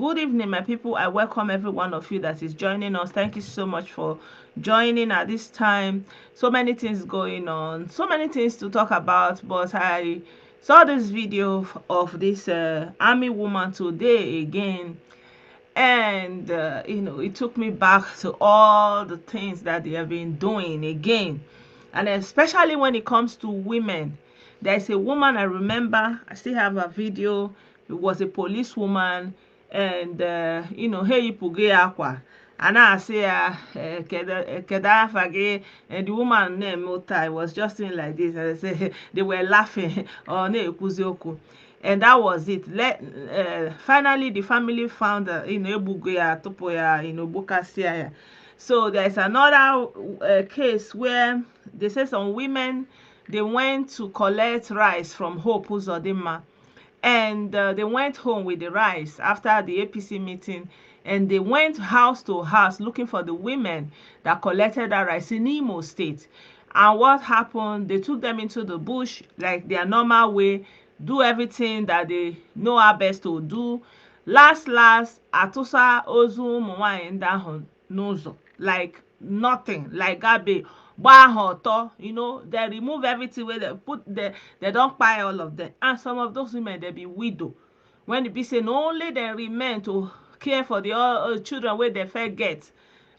Good evening, my people. I welcome every one of you that is joining us. Thank you so much for joining at this time. So many things going on, so many things to talk about. But I saw this video of this army woman today again, and it took me back to all the things that they have been doing again, and especially when it comes to women. There's a woman I remember. I still have a video. It was a policewoman, and hey puge aqua. And I say, Kedafage, and the woman name Mota was just saying like this. And I say they were laughing. Oh, ne Kuzioku. And that was it. Finally, the family found Ebugoya, Topoya, Bukasiaya. So there's another case where they say some women, they went to collect rice from Hope Uzodinma, and they went home with the rice after the APC meeting, and they went house to house looking for the women that collected that rice in Imo State. And what happened? They took them into the bush like their normal way, do everything that they know how best to do. Last, Atusa Ozu Mwanyi Ndahon Nozo. Like nothing, like Gabe. They remove everything where they don't buy all of them. And some of those women, they be widow. When it be saying only they remain to care for the children where they first get.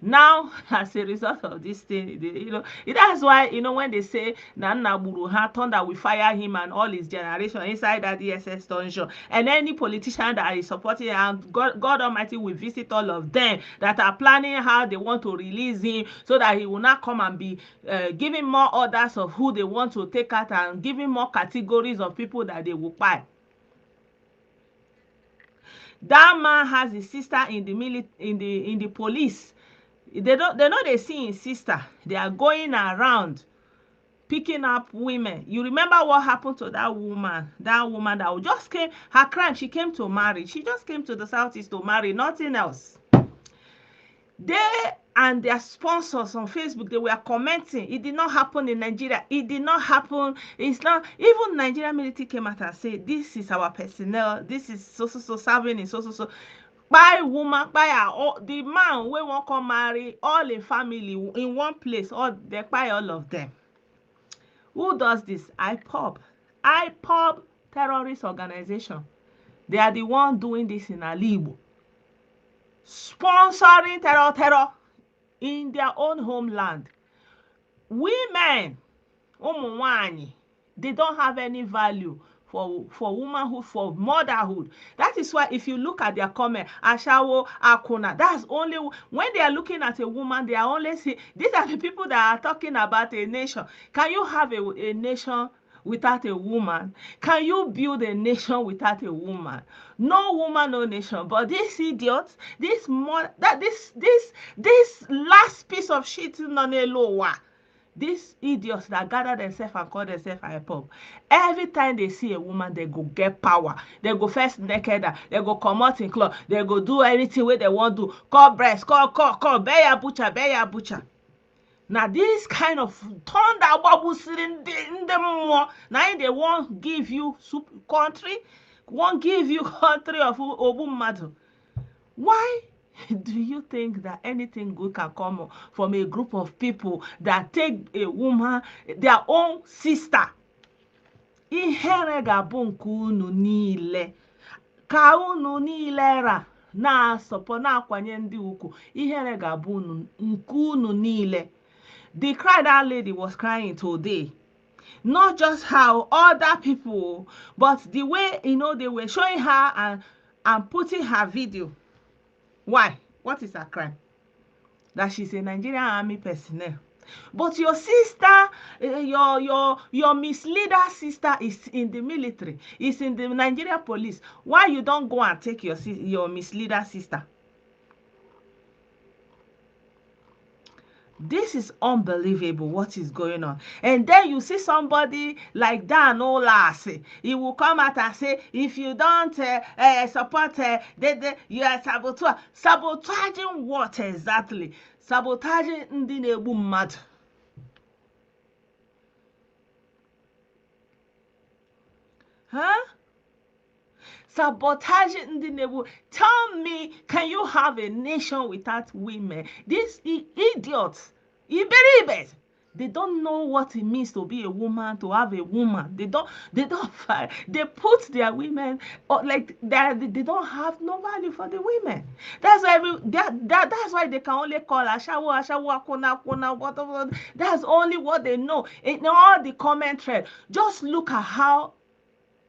Now, as a result of this thing, that's why, when they say Nana Buruha thunder will fire him and all his generation inside that DSS dungeon, and any politician that is supporting him, God Almighty will visit all of them that are planning how they want to release him so that he will not come and be giving more orders of who they want to take out and giving more categories of people that they will buy. That man has his sister in the police. They know they see his sister. They are going around picking up women. You remember what happened to that woman that just came, her crime, she came to marry. She just came to the southeast to marry, nothing else. They and their sponsors on Facebook, they were commenting, it did not happen in Nigeria. It did not happen. It's not. Even Nigerian military came out and said, this is our personnel. This is so serving in so. By woman, by the man we won't come marry, all in family in one place, all they buy all of them. Who does this? IPOB terrorist organization. They are the one doing this in Alibo, sponsoring terror in their own homeland. Women, they don't have any value for womanhood, for motherhood. That is why if you look at their comment, Ashawo, Akuna, that's only when they are looking at a woman, they are only see these are the people that are talking about a nation. Can you have a nation without a woman? Can you build a nation without a woman? No woman, no nation. But these idiots, this last piece of shit on a lower. These idiots that gather themselves and call themselves IPOB, every time they see a woman, they go get power. They go first naked, they go come out in cloth, they go do anything where they want to. Call breast, call, bear butcher. Now this kind of thunder bubbles in the more. Now they won't give you country, won't give you country of Obumadu. Why do you think that anything good can come from a group of people that take a woman, their own sister? Ihere ga-abụ nke unu niile ka unu niile ra na-asọpọ na-akwanye ndị ukwu. Ihere ga-abụ nke unu niile. The cry that lady was crying today, not just how other people, but the way they were showing her and putting her video. Why? What is her crime? That she's a Nigerian army personnel. But your sister, your misleader sister is in the military, is in the Nigeria police. Why you don't go and take your misleader sister? This is unbelievable what is going on. And then you see somebody like Dan Olase. He will come out and say, if you don't support, you are saboteur. Sabotaging what exactly? Sabotaging ndị na-egbu mmadụ. Huh? sabotaging the neighbor. Tell me, can you have a nation without women? These idiots, iberibe, they don't know what it means to be a woman, to have a woman. They don't fight. They put their women, or like they don't have no value for the women. That's why that's why they can only call ashawo, ashawo, akuna, akuna, whatever. That's only what they know. In all the comment thread, just look at how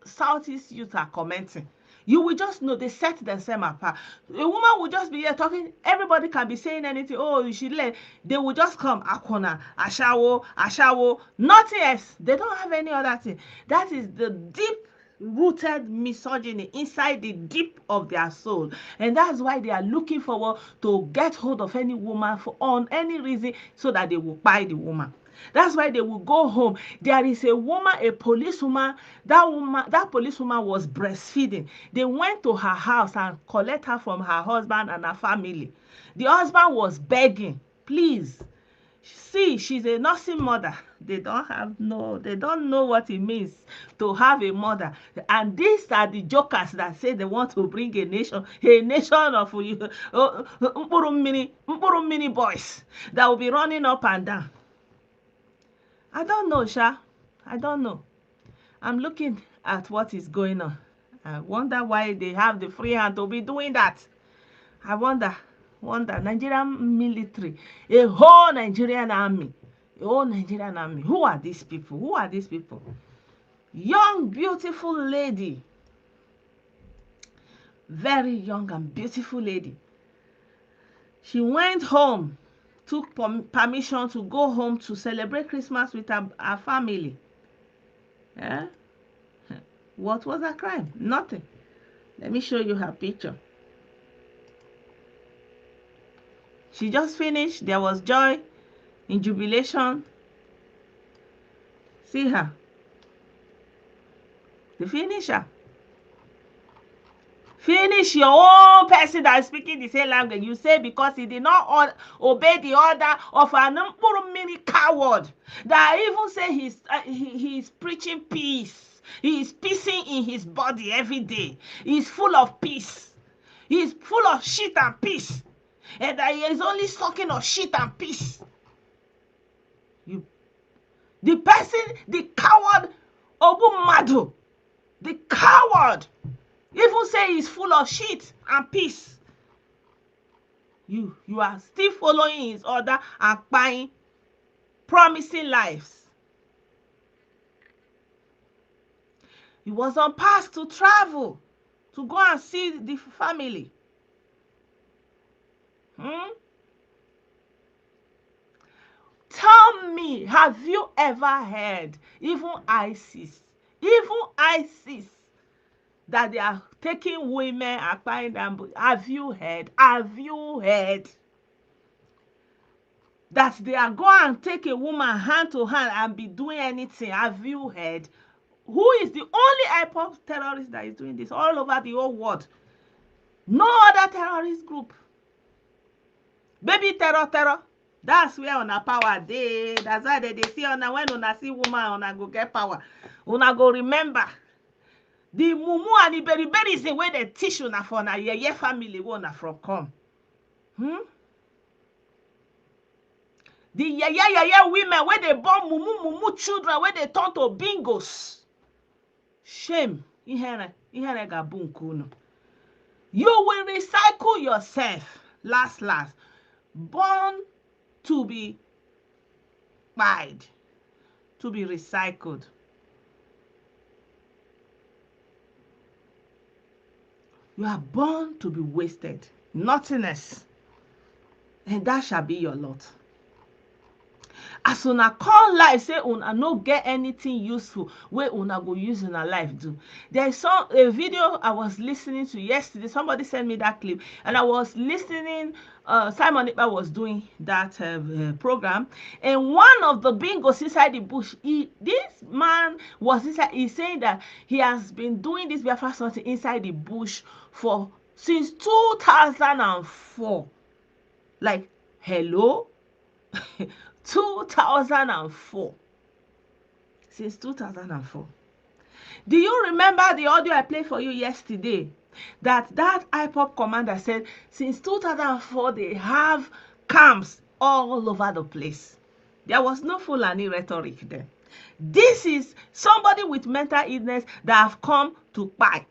Southeast youth are commenting. You will just know they set themselves apart. A woman will just be here talking. Everybody can be saying anything. Oh, you should let. They will just come. Akona, ashawo, ashawo. Nothing else. They don't have any other thing. That is the deep rooted misogyny inside the deep of their soul, and that's why they are looking forward to get hold of any woman for on any reason so that they will buy the woman. That's why they will go home. There is a woman, a policewoman. That policewoman was breastfeeding. They went to her house and collect her from her husband and her family. The husband was begging, please. See, she's a nursing mother. They don't know what it means to have a mother. And these are the jokers that say they want to bring a nation of mini boys that will be running up and down. I don't know, Sha. I don't know. I'm looking at what is going on. I wonder why they have the free hand to be doing that. I wonder. Nigerian military, a whole Nigerian army. Who are these people? Young, beautiful lady. Very young and beautiful lady. She went home, took permission to go home to celebrate Christmas with her family. Yeah? What was her crime? Nothing. Let me show you her picture. She just finished. There was joy in jubilation. See her. The finisher. Finish your own person that is speaking the same language. You say because he did not obey the order of an mini coward that even say he's preaching peace. He is peacing in his body every day. He's full of peace. He's full of shit and peace. And that he is only talking of shit and peace. The person, the coward, Obumadu, the coward, even say he's full of shit and peace. You are still following his order and buying, promising lives. He was on path to travel, to go and see the family. Tell me, have you ever heard, even ISIS, that they are taking women and buying them? Have you heard that they are going and take a woman hand to hand and be doing anything? Have you heard? Who is the only IPOB terrorist that is doing this all over the whole world? No other terrorist group. Baby terror. That's where una power dey. That's why they see una when una see woman, una go get power. Una go remember the mumu and the beriberi is the way they teach una for na yeye family wey una from come. The yeye women wey dey born mumu children wey dey turn to bingos. Shame. Ihere gabu nke unu. You will recycle yourself. Last. Born to be buyed, to be recycled. You are born to be wasted. Nothingness. And that shall be your lot. As una call life, say una no get anything useful wey una go use in a life do. There's a video I was listening to yesterday. Somebody sent me that clip, and I was listening. Simon Ekpa was doing that program, and one of the bingos inside the bush, this man was inside. He's saying that he has been doing this Biafra something inside the bush since 2004. Like, hello. 2004. Since 2004. Do you remember the audio I played for you yesterday? That IPOB commander said since 2004 they have camps all over the place. There was no Fulani rhetoric then. This is somebody with mental illness that have come to Kpai.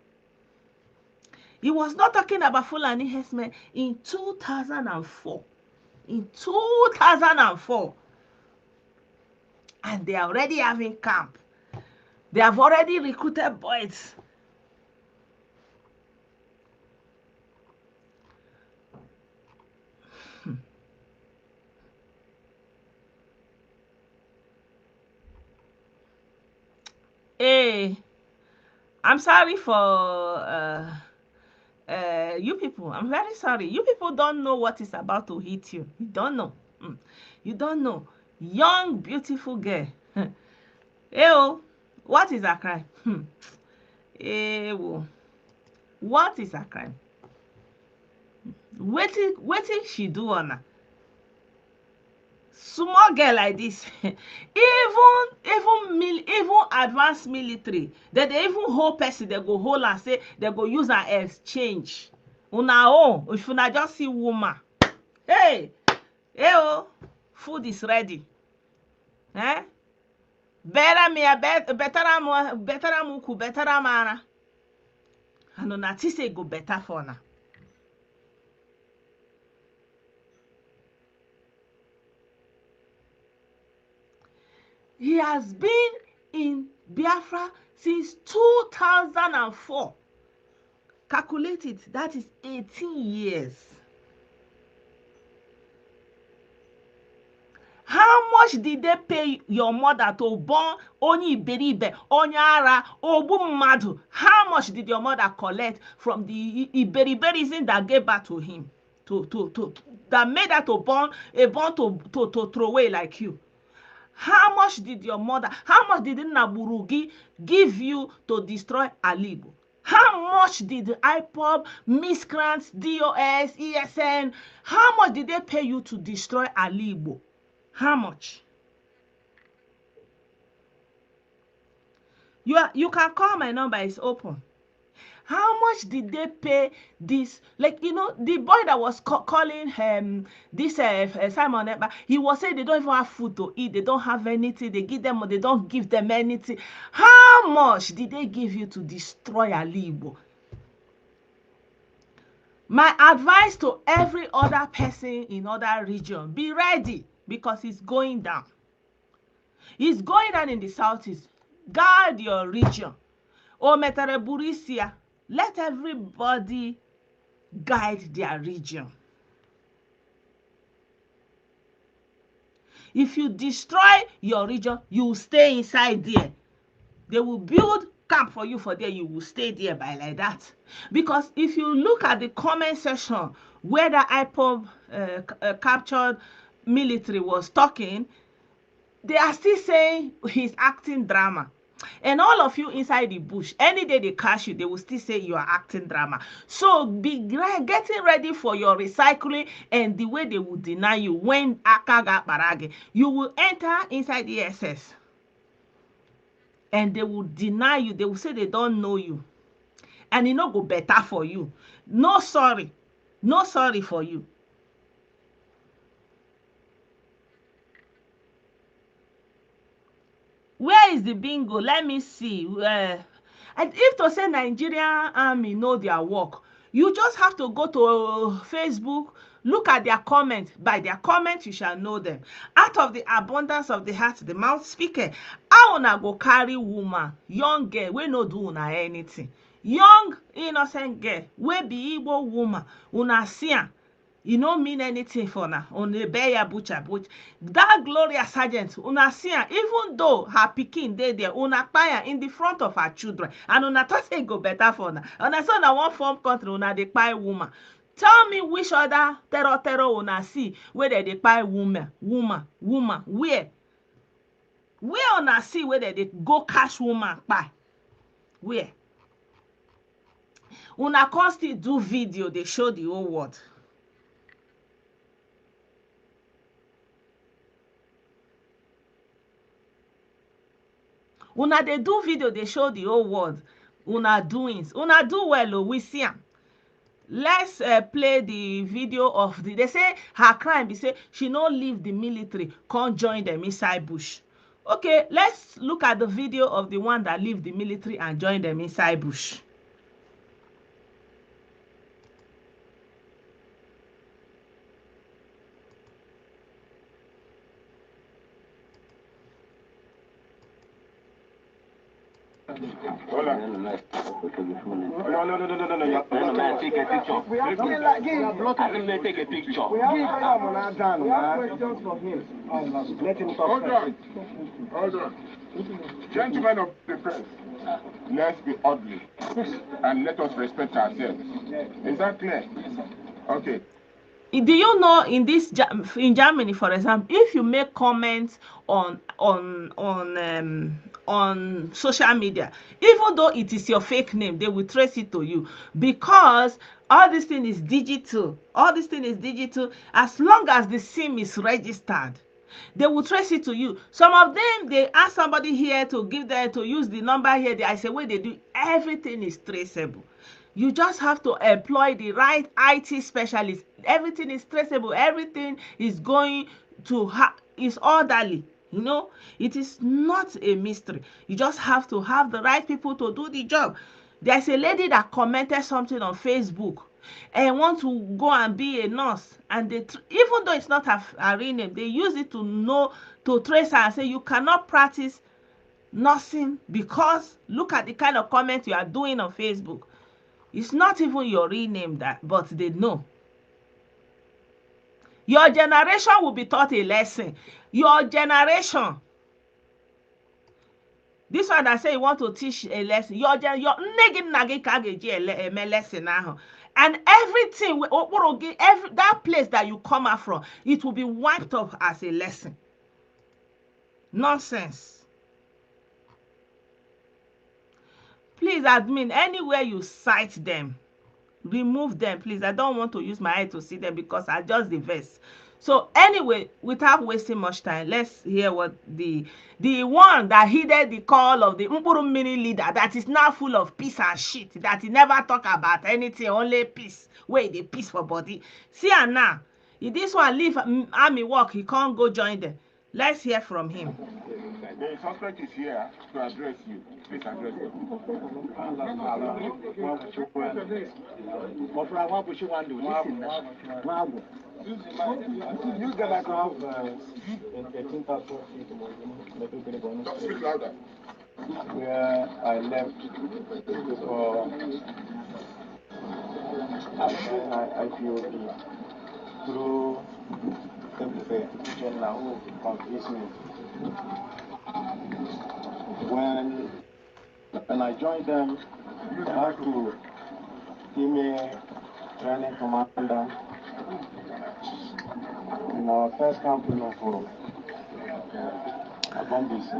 He was not talking about Fulani herdsmen in 2004. In 2004. And they are already having camp. They have already recruited boys. Hey, I'm sorry for you people. I'm very sorry. You people don't know what is about to hit you. You don't know. You don't know. Young, beautiful girl. Ew, what is a crime? Ew, what is a crime? Wetin she do on her? Small girl like this, even advanced military, they even hold person, they go hold and say they go use an exchange. Una own, if una just see woman, hey, oh, food is ready. Eh? Better muku, better mara. And una say go better for na. He has been in Biafra since 2004. Calculate it, that is 18 years. How much did they pay your mother to born Onyi Iberibe, Onyara, Obu? How much did your mother collect from the Iberiberism that gave birth to him? That made her to born to throw away like you? How much did your mother, how much did Naburugi give you to destroy Alibo? How much did IPOB, miscreants, DOS, ESN, how much did they pay you to destroy Alibo? How much? You can call my number, it's open. How much did they pay this? Like, you know, the boy that was calling this Simon Ekpa, he was saying they don't even have food to eat. They don't have anything. They give them, or they don't give them anything. How much did they give you to destroy Alibo? My advice to every other person in other region, be ready, because it's going down. It's going down in the southeast. Guard your region. O Metereburisia. Let everybody guide their region. If you destroy your region, you will stay inside there. They will build camp for you for there. You will stay there by like that. Because if you look at the comment section where the IPOB captured military was talking, they are still saying he's acting drama. And all of you inside the bush, any day they catch you, they will still say you are acting drama. So be getting ready for your recycling and the way they will deny you when Akaga Barage. You will enter inside the SS and they will deny you. They will say they don't know you. And it no go better for you. No sorry. No sorry for you. Where is the bingo? Let me see. And if to say Nigerian army know their work, you just have to go to Facebook, look at their comments. By their comments, you shall know them. Out of the abundance of the heart, the mouth speaketh. How una go carry woman, young girl, we no do una anything. Young, innocent girl, we be Igbo woman, una see am. E no mean anything for na una bear ya butcher. That Gloria Sergeant, una see am, even though her pikin dey there, una kpai am in the front of her children, and una talk say e go better for una. Una say una wan form country, una dey kpai woman. Tell me which other terror una see where they dey kpai woman, where una see where they dey go catch woman kpai? Where? Una come still do video, dey show the whole world. Una they do video, they show the whole world una doings. Una do well, oh, we see am. Let's play the video of the. They say her crime be say she no leave the military, come join them inside bush. Okay, let's look at the video of the one that leave the military and join them inside bush. Hold on. No. Man, take a picture. Let take a picture. We have questions for him. Let him talk. Hold on. Gentlemen of the press, let's be orderly and let us respect ourselves. Is that clear? Okay. Do you know in Germany, for example, if you make comments on social media, even though it is your fake name, they will trace it to you, because all this thing is digital. As long as the SIM is registered, they will trace it to you. Some of them, they ask somebody here to give them to use the number here. I say, wait, they do, everything is traceable. You just have to employ the right IT specialist. Everything is traceable. Everything is going to is orderly. You know, it is not a mystery. You just have to have the right people to do the job. There's a lady that commented something on Facebook and want to go and be a nurse, and they even though it's not a real name, they use it to trace her and say you cannot practice nursing because look at the kind of comment you are doing on Facebook. It's not even your real name, but they know. Your generation will be taught a lesson. Your generation. This one that say you want to teach a lesson. Your lesson now. And everything, that place that you come out from, it will be wiped off as a lesson. Nonsense. Please, admin, anywhere you cite them, remove them, please. I don't want to use my eye to see them because I just the verse. So anyway, without wasting much time, let's hear what the one that heeded the call of the Mpuru mini leader that is now full of peace and shit, that he never talk about anything, only peace. Wait, the peace for body. See and now, if this one leave army work, he can't go join them. Let's hear from him. The suspect is here to address you. Please address him. You get back off Speak louder. where I left for IPOB through Ekpa who confused me. When I joined them, I had to give me training commander in our first camp in Enugu.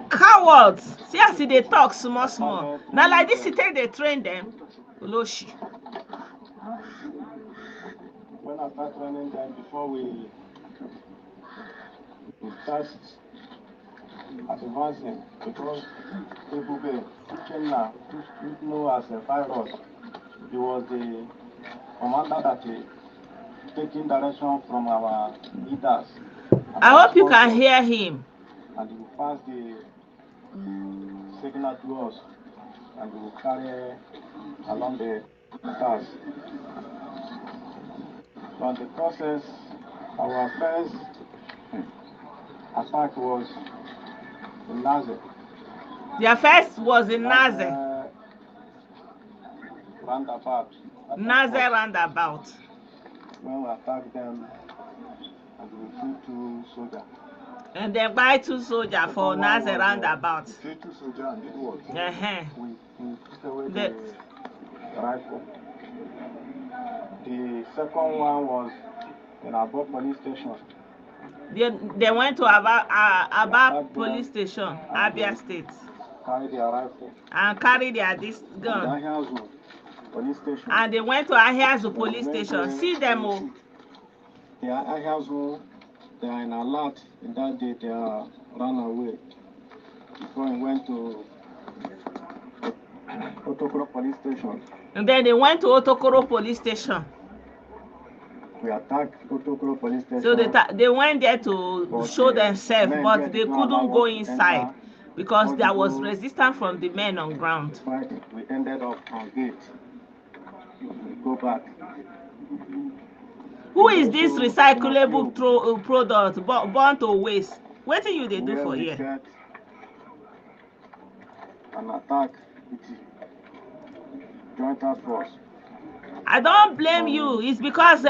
Cowards! See as they talk small. Now like this, they train them. Loshi. When I start training them, before we start advancing, because people teaching now, know as a virus, he was the commander that is taking direction from our leaders. I hope you can hear him. And he will pass the signal to us, and we will carry along the task. So in the process, our first attack was in Naze. Their first was in Naze. Roundabout. Naze roundabout. When we attacked them, and we took 2 soldiers. And they buy 2 soldiers for Naze roundabout. Two soldiers and did what? We took away the rifle. The second one was in Abo police station. They went to Aba police station, Abia State. Carry their rifle. And carry their gun. Ahiazu police station. And they went to Ahiazu police station. See them all. They are Ahiazu. They are in alert. In that day, they are run away. Before he went to Otokoro police station. And then they went to Otokoro police station. We attacked Otokoro police station. So they went there to But, show themselves, men but there they did not couldn't allow go us to inside enter. because All there the was go- resistance from the men on ground. But we ended up on gate. We go back. Who is this Also, recyclable IPOB, product born to waste? Wetin you dey do where for we here? get an attack with joint task force. I don't blame you. It's because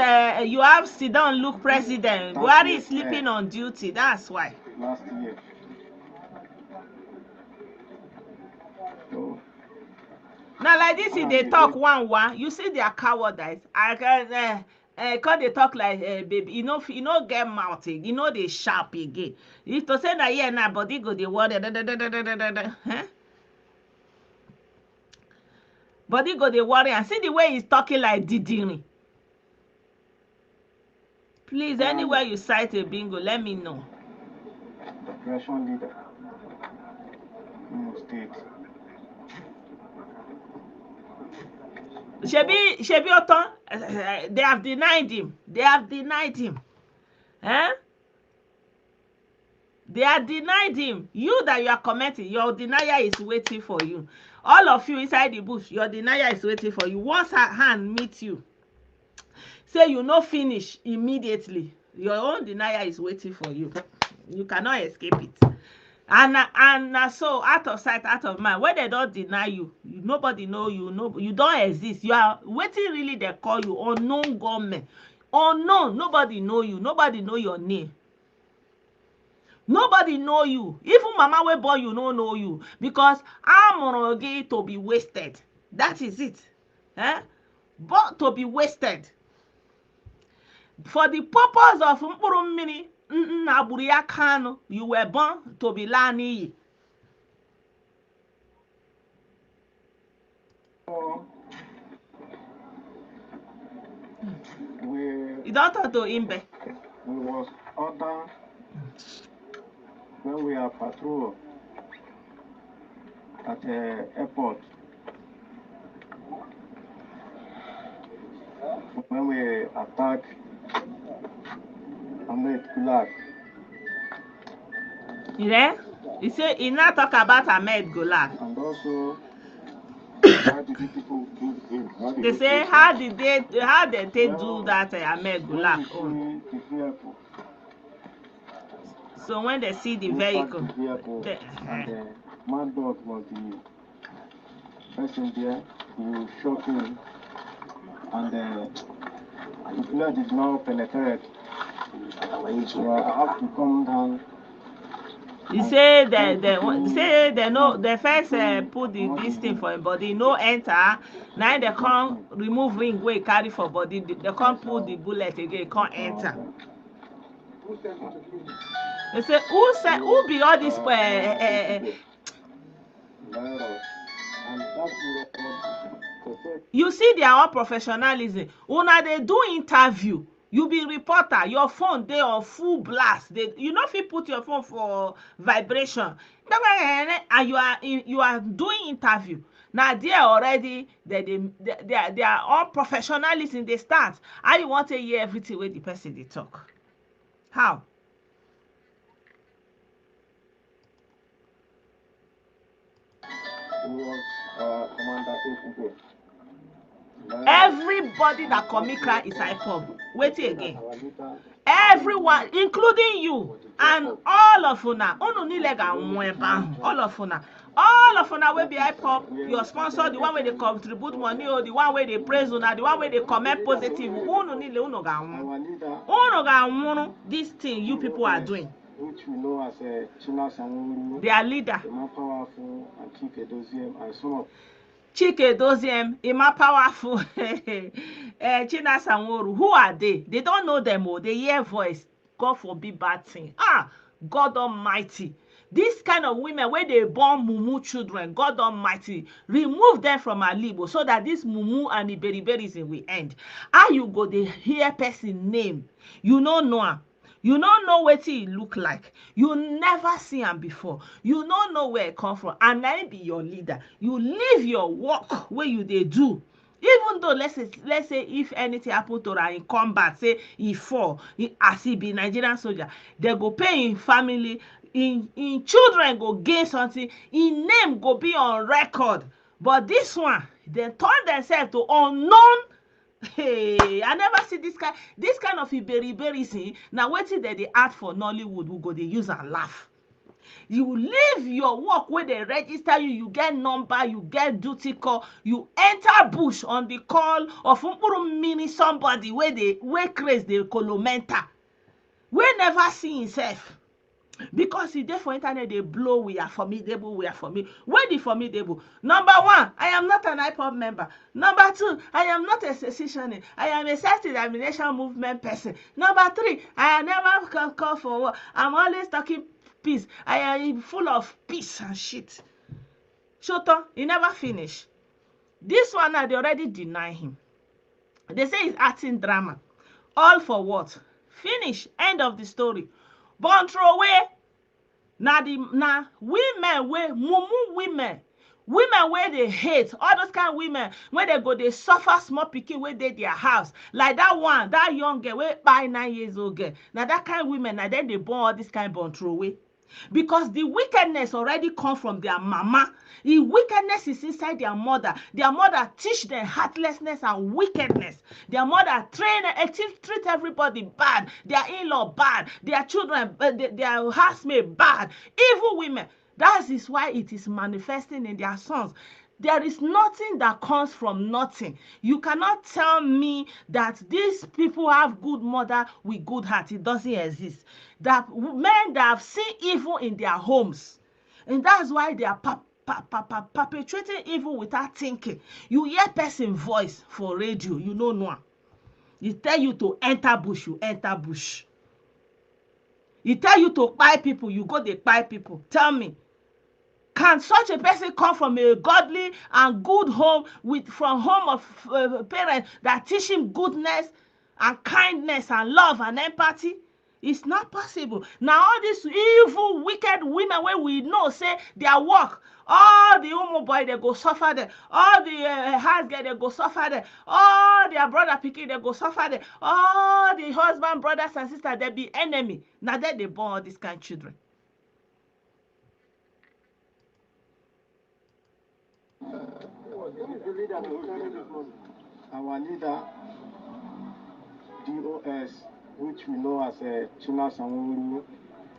you have sit down look president. Buhari is sleeping on duty. That's why. Last year. So, Now like this, if they talk one, you see their cowardice. I can cause they talk like baby. You know get mouth. You know they sharp again. If to say that yeah, now body go they worry. Huh? Body go they worry and see the way he's talking like Didiri. Please, anywhere you cite a bingo, let me know. operation leader. State. Shebi Oton, they have denied him. They have denied him. Eh? They are denied him. You that you are commenting, your denier is waiting for you. All of you inside the bush, your denier is waiting for you. Once her hand meets you, say you no finish immediately. Your own denier is waiting for you. You cannot escape it. And so out of sight, out of mind. When they don't deny you, nobody know you. No, you don't exist. You are waiting. Really, they call you unknown government. Unknown. Nobody know you. Nobody know your name. Nobody know you. Even mama wey born you no know you because amorogi to be wasted. That is it. But to be wasted for the purpose of mkpụrụ mmiri na agburu ya Kanu, you were born to be laa n'iyi. You don't talk to Imbe. We was ordered when we are patrol at the airport. When we attack Ahmed Gulak. Yeah? You say he not talk about Ahmed Gulak. And also How did the people do him? They say how they do that Ahmed Gulak own. So when they see the vehicle, the mad dog was the person there, he shot him, and the blood is now penetrated. So I have to come down. You say they know the first put this thing for him body, no enter. Now they can't remove ring wey carry for body. They can't put the bullet again, can't enter. They say who be all this you see their own professionalism. Una they do interview. You be reporter, your phone dey on full blast. You no fit put your phone for vibration. And you are doing interview. Now there already they are all professionalism they start. How you want to hear everything wey the person they talk? How? Everybody that commit crime is IPOB. Wait again. Everyone, including you and all of una, all of una will be IPOB. Your sponsor, the one where they contribute money, or the one where they praise una, the one where they comment positive. This thing you people are doing. Which we know as China Sanwo, their leader. the more powerful, and Chike Doziem, and some of Chike Doziem, Ima powerful, China Sanwo. Who are they? They don't know them. They hear voice. God forbid bad thing. God Almighty. This kind of women where they born mumu children, God Almighty, remove them from our libo so that this mumu and the beriberism will end. How you go they hear person name? You know. You don't know what he look like. You never see him before. You don't know where he come from. And I be your leader. You leave your work where you they do. Even though let's say if anything happen to her in combat, say he fall, as he be Nigerian soldier, they go pay in family, in children go gain something, in name go be on record. But this one, they turn themselves to unknown. Hey, I never see this kind of iberi scene. Now wetin dem dey act for Nollywood, we go dey use and laugh. You leave your work where they register you, you get number, you get duty call, you enter bush on the call of mini somebody where craze dey kolomenta, wey never see himself. Because e dey for internet dey blow, we are formidable. Where the formidable? Number one, I am not an IPOB member. Number two, I am not a secessionist. I am a self-determination movement person. Number three, I never call for war. I'm always talking peace. I am full of peace and shit. Shoto, he never finish. This one now, they already deny him. They say he's acting drama. All for what? Finish. End of the story. Born throw away. Now women where women where they hate, all those kind of women when they go they suffer small pikin where they their house, like that young girl where by 9 years old girl. Now that kind of women, now then they born all this kind of born throw away. Because the wickedness already come from their mama. The wickedness is inside their mother. Their mother teach them heartlessness and wickedness. Their mother treat everybody bad. Their in-law bad. Their children, their housemate bad. Evil women. That is why it is manifesting in their sons. There is nothing that comes from nothing. You cannot tell me that these people have good mother with good heart. It doesn't exist. That men that have seen evil in their homes, and that's why they are perpetrating evil without thinking. You hear person voice for radio, you know no. He tell you to enter bush, you enter bush. He tell you to kpai people, you go dey kpai people. Tell me, can such a person come from a godly and good home from home of parents that teach him goodness and kindness and love and empathy? It's not possible. Now all these evil, wicked women where we know say their work, all the homo boy they go suffer there, all the house girl they go suffer there, all their brother pikin they go suffer there, all the husband, brothers and sisters they be enemy. Now that they born all these kind of children. Our leader, DOS, which we know as China Sanwo-Olu,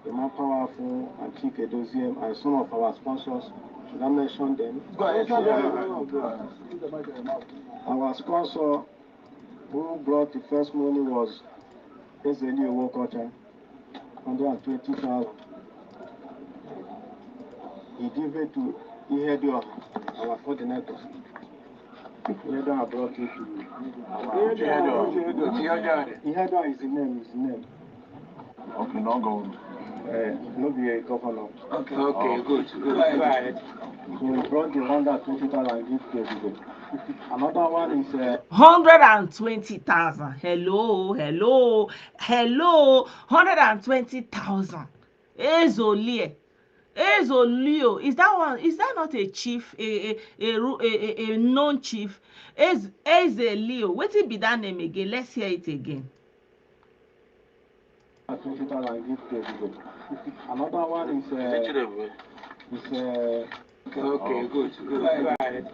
the more powerful and Chike Doziem, and some of our sponsors. Should I mention them? Our sponsor who brought the first money was Ezeli Owokocha, 120,000. He gave it to Ihiala, our coordinator. Ihiala brought it to our Ihiala is the name. Okay, now go. No be a governor. Okay, good. Go ahead. So we brought the 120,000 and give to everybody. Another one is 120,000. Hello. 120,000. Ezolio. Is that not a chief, a known chief? Ezelio. What will be that name again? Let's hear it again. 20,000 and give to everybody. Another one is okay, good. Go ahead.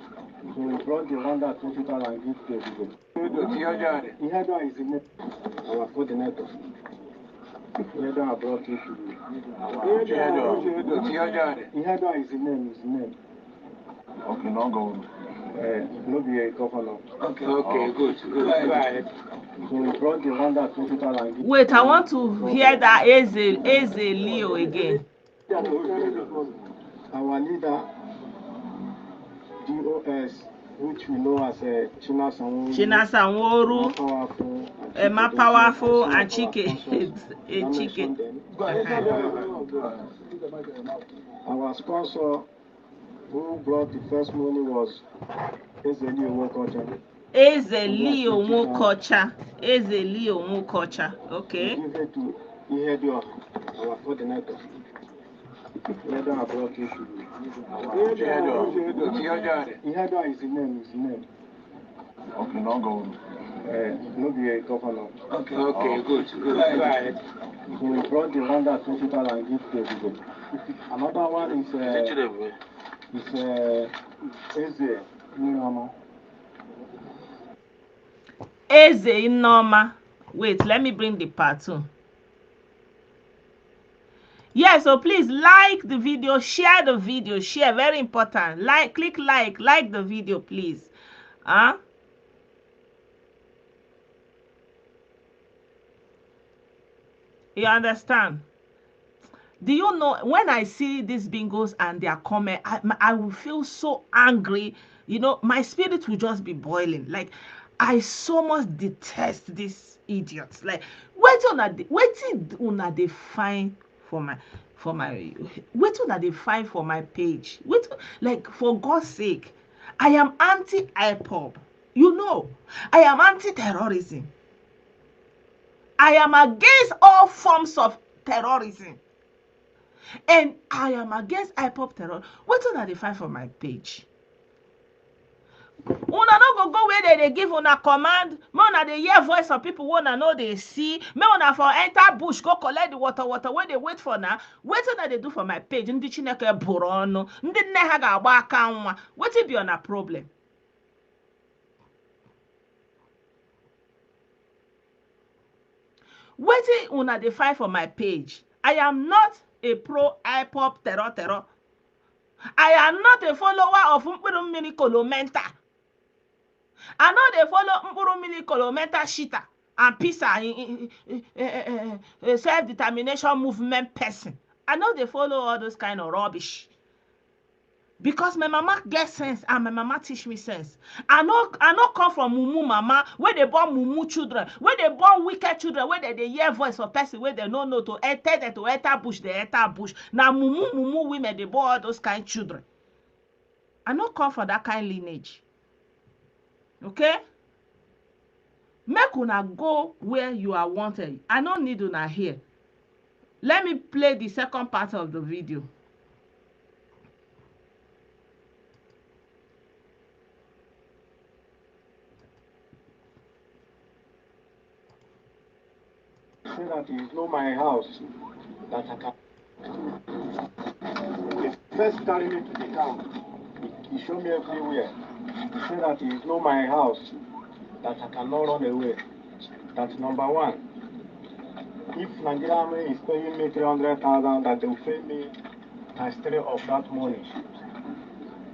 So we brought the 120,000 and give to everybody. Ihiala is the name, our coordinator. Ihiala brought it to our Ihiala is the name. Okay, now go. No be a governor. Okay, good. Go ahead. So we brought the 120,000 and give. Wait, I want to hear that Ezelio again. Our leader, DOS, which we know as China Sanwo-Olu, more powerful and Chike. Our sponsor who brought the first money was Ezeli Owokocha. Ezeli Owokocha. Okay. He gave it to Ihiala, our coordinator. Ihiala brought you to Ihiala is the name, Okay, no go. No be a governor. Okay, good. Go ahead. So we brought the one that principal and give to everybody. Another one is Eze Nneoma. Eze Nneoma. Wait, let me bring the part 2. Yeah, so please like the video, share the video, share, very important. Click like the video, please. You understand? Do you know, when I see these bingos and their comment, I will feel so angry. You know, my spirit will just be boiling. Like, I so much detest these idiots. Like, waiting una they find for my page. Like, for God's sake, I am anti-IPOB. You know, I am anti-terrorism. I am against all forms of terrorism. And I am against IPOB terror. What una dey find for my page? Una no go where they give una command. May una dey hear voice of people wey una no dey see. May una for enter bush go collect the water wey dey wait for na. Wetin una dey do for my page? Ndị Chineke bụrụ ọnụ. Ndị nne ha ga-agba aka nwa. Wetin be una problem? Wetin una dey find for my page? I am not a pro IPOB terror. I am not a follower of Mkpụrụ Mmiri Kolomenta. I know they follow Mkpụrụ Mmiri Kolomenta Shita and peace and self-determination movement person. I know they follow all those kind of rubbish. Because my mama get sense and my mama teach me sense. I no come from mumu mama where they born mumu children, where they born wicked children, where they hear voice of person where they no know to enter bush, they enter bush. Now mumu women they born all those kind children. I no come for that kind lineage. Okay? Make una go where you are wanted. I don't need una here. Let me play the second part of the video. Say that you know my house, that I can. He first carry me to the camp. He showed me everywhere. Say that you know my house, that I cannot run away. That's number one. If Nigeria Army is paying me 300,000, that they will pay me times 3 of that money.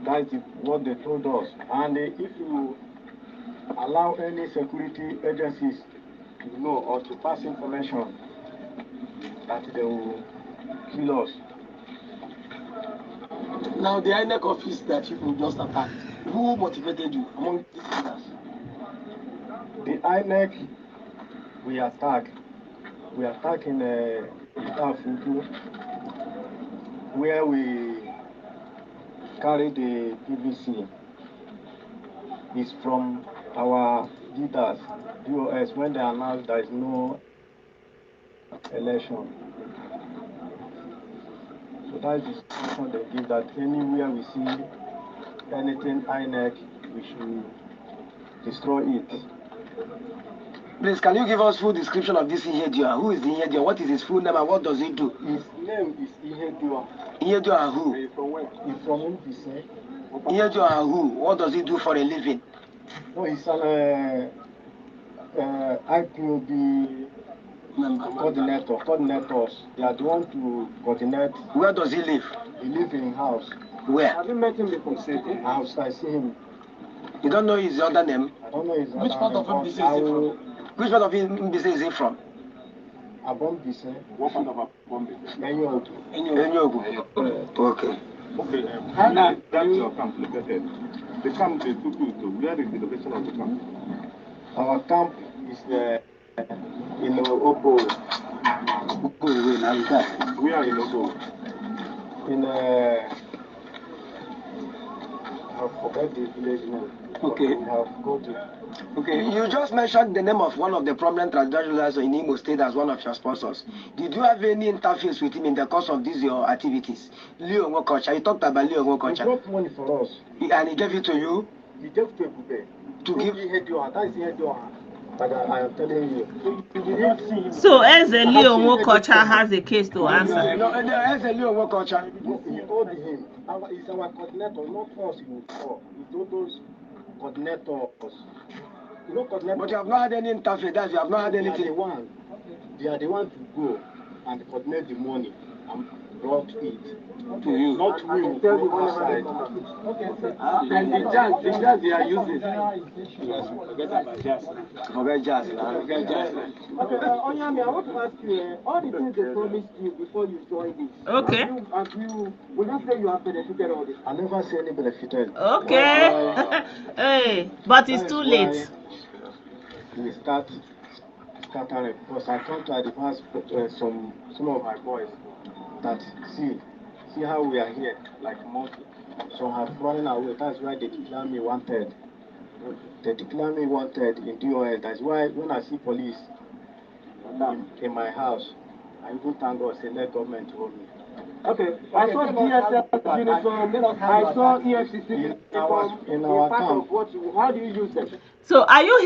That is what they told us. And if you allow any security agencies to know or to pass information, that they will kill us. Now the INEC office that you just attacked, who motivated you among these leaders? The INEC we attack in Ihiala, where we carry the PVC. Is from our leaders, DOS, when they announced there is no election. So that is the instruction they give, that anywhere we see anything INEC, we should destroy it. Please, can you give us full description of this Ihiala? Who is the Ihiala? What is his full name and what does he do? His name is Ihiala. Ihiala who? He's from where? He's from Enugu. Ihiala who? What does he do for a living? No, he's an IPOB coordinators. They are the one to coordinate. Where does he live? He lives in house. Where? Have you met him before? House, I see him. You don't know his other name? I don't know his other name. Which part of Mbise is he from? Which part of Mbise is he from? Mbise. What part of Bombay? Enugu. Okay. Okay, how did that your camp located? The camp they took you to, where is the location of the camp? Our camp is in Obo. We are in Obo. In I forget the village name. Okay. We have go to. Okay, you just mentioned the name of one of the prominent transgenderers in Imo State as one of your sponsors. Did you have any interface with him in the course of these your activities? Leo Nwokocha, you talked about Leo He Nwokocha. dropped money for us. And he gave it to you? He gave to Ekpa. To give? That is the but I am telling you. You did not see him. So Leo Nwokocha has a case to answer. No, Leo Nwokocha. He told him, it's our coordinator, not us. He told those coordinators. You know, coordinator. But you have not had any interface. You have not had anything. They are the one to go and coordinate the money and brought it to you. Not to you. Tell you outside. Okay. And the jazz they are using. Forget jazz. Okay, Onyami, I want to ask you, all the things they promised you before you joined this. Okay. Will you say you have benefited all this? I never say any benefited. Okay. Hey, but it's too late. We start scattering because I can't advance some of my boys that see how we are here like monkey. So have running away. That's why they declare me wanted. They declare me wanted in DOS. That's why when I see police in my house, I even thank God say let government hold me. Okay. I saw DSL uniform. I saw EFCC uniform. In our camp. How do you use them? So are you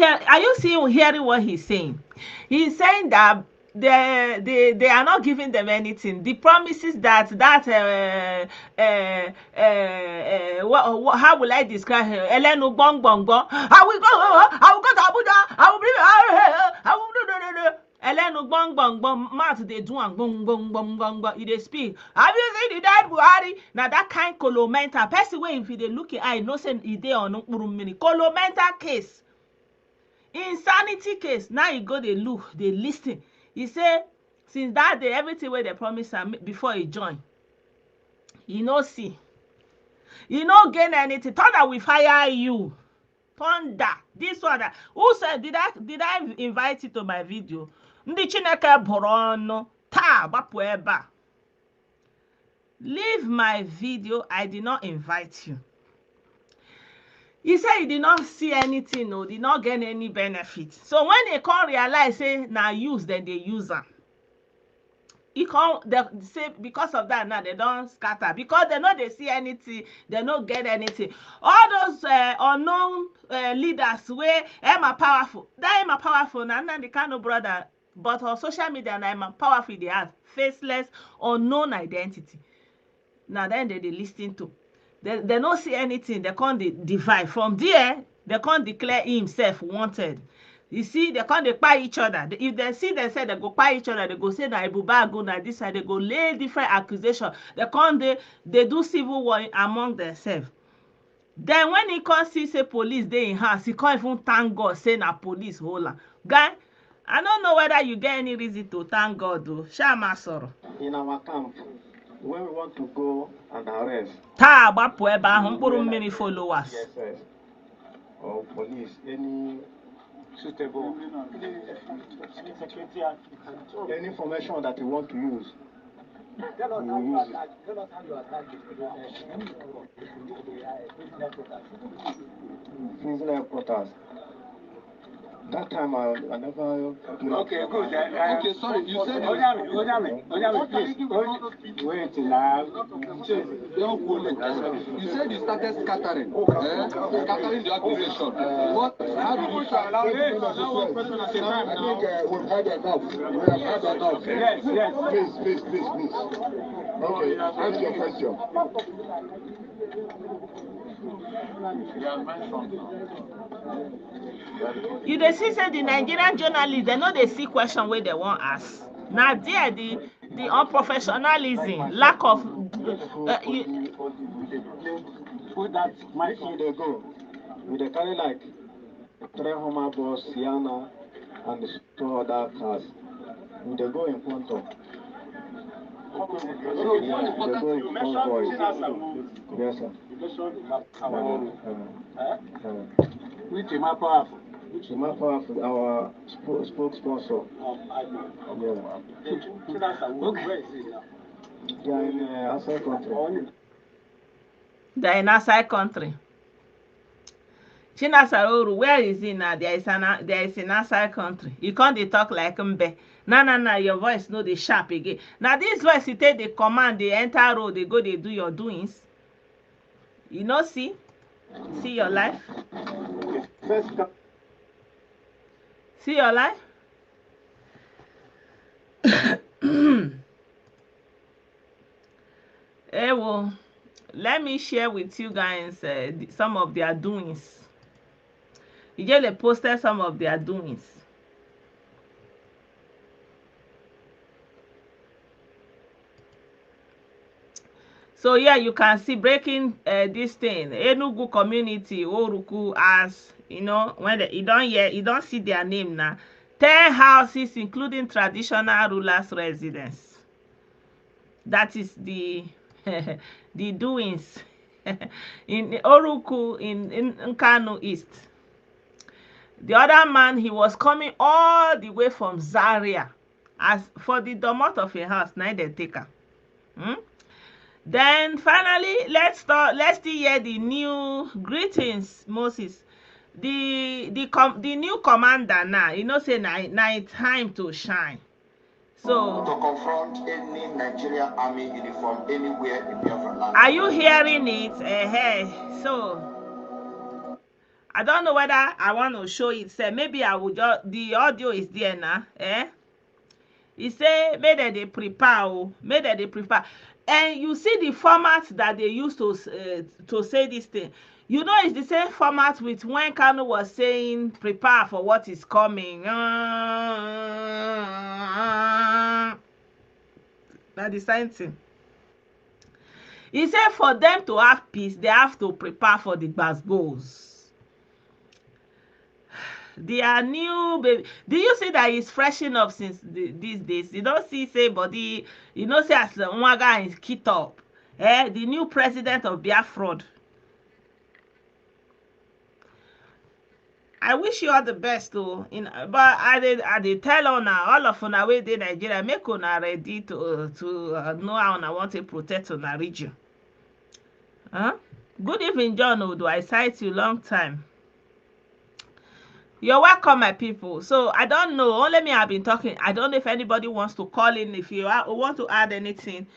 hearing what he's saying? He's saying that they are not giving them anything. The promises that how will I describe her? Elenu bong bong bong. I will go to Abuja. I will do. Elenu bong bong bong. Mouth they do and bong bong bong bong bong. They speak. Have you seen the dead Buhari? Now that kind colomenta. Person way if they look at I no say he dey on mini colomenta case. Insanity case. Now you go they look, they listen. He say since that day everything where they promise am before he join, you no see, you no gain anything. Thunder we fire you. Thunder this one that who said did I invite you to my video? Ndi Chineke borono ta bapu eba. Leave my video. I did not invite you. He said he did not see anything, no, did not get any benefit. So when they can't realize, say, now use, then they use them. He can't, they say, because of that, now they don't scatter. Because they know they see anything, they don't get anything. All those unknown leaders where am powerful. That am powerful, now the kind of brother, but on social media, now am powerful, they have faceless, unknown identity. Now then they listen to. They don't see anything. They can't divide. From there, they can't declare himself wanted. You see, they can't kpai each other. If they see they say they go kpai each other, they go say na Ibuba go na this side. They go lay different accusations. They can't they do civil war among themselves. Then when he can't see say police they in house, he can't even thank God say na police hold. Guy, I don't know whether you get any reason to thank God though. Shama soro. In our camp, when we want to go and arrest, followers. yes, or police, any suitable any information that you want to use, we will use it. Prisoner headquarters. That time I never. Okay, good. Okay, sorry. You said. Please. Wait now. You said you started scattering. Scattering the accusation. How did you start? I think we've had enough. We have had enough. Yes. Please. Okay, ask your question. You dey see say the Nigerian journalists they know they see question where they want ask. Now there the unprofessionalism, lack of that my they go. We they carry like 3 Hummer bus, Sienna, and the 2 other cars. We they go in front of. Yes, sir. Which is my powerful? Which is my powerful? Our spokessponsor. Yeah. They are in outside country. They're in outside country. Chinasaroru, where is he now? There is an outside country. You can't dey talk like Mbe. Na, your voice no dey sharp again. Now this voice you take the command, they enter road, they go, they do your doings. You know, see your life. See your life. Well, let me share with you guys some of their doings. Ihiala posted some of their doings. So yeah, you can see breaking this thing. Enugu community, Oruku, as you know, when you don't see their name now. 10 houses, including traditional rulers' residence. That is the the doings in Oruku in Kano East. The other man, he was coming all the way from Zaria as for the domot of a house. Now they take her. Then finally, let's still hear the new greetings, Moses. The new commander now, you know, say now it's time to shine. So to confront any Nigerian army uniform anywhere in Biafra land. Are you hearing it? So I don't know whether I want to show it. Say maybe I would just, the audio is there now. He say maybe they prepare. Maybe they prepare. And you see the format that they used to say this thing. You know, it's the same format with when Kanu was saying prepare for what is coming. That's the same thing. He said for them to have peace, they have to prepare for the gbasgbos. They are new baby. Do you see that he's freshening up since these days? You don't see say body, you know, say as one guy is kit up. The new president of Biafra. I wish you all the best too. But I did tell on all of una way they Nigeria make una ready to know how una want to protect una region. Good evening, John Odo. I cite you long time. You're welcome, my people. So I don't know. Only me have been talking. I don't know if anybody wants to call in. If you want to add anything,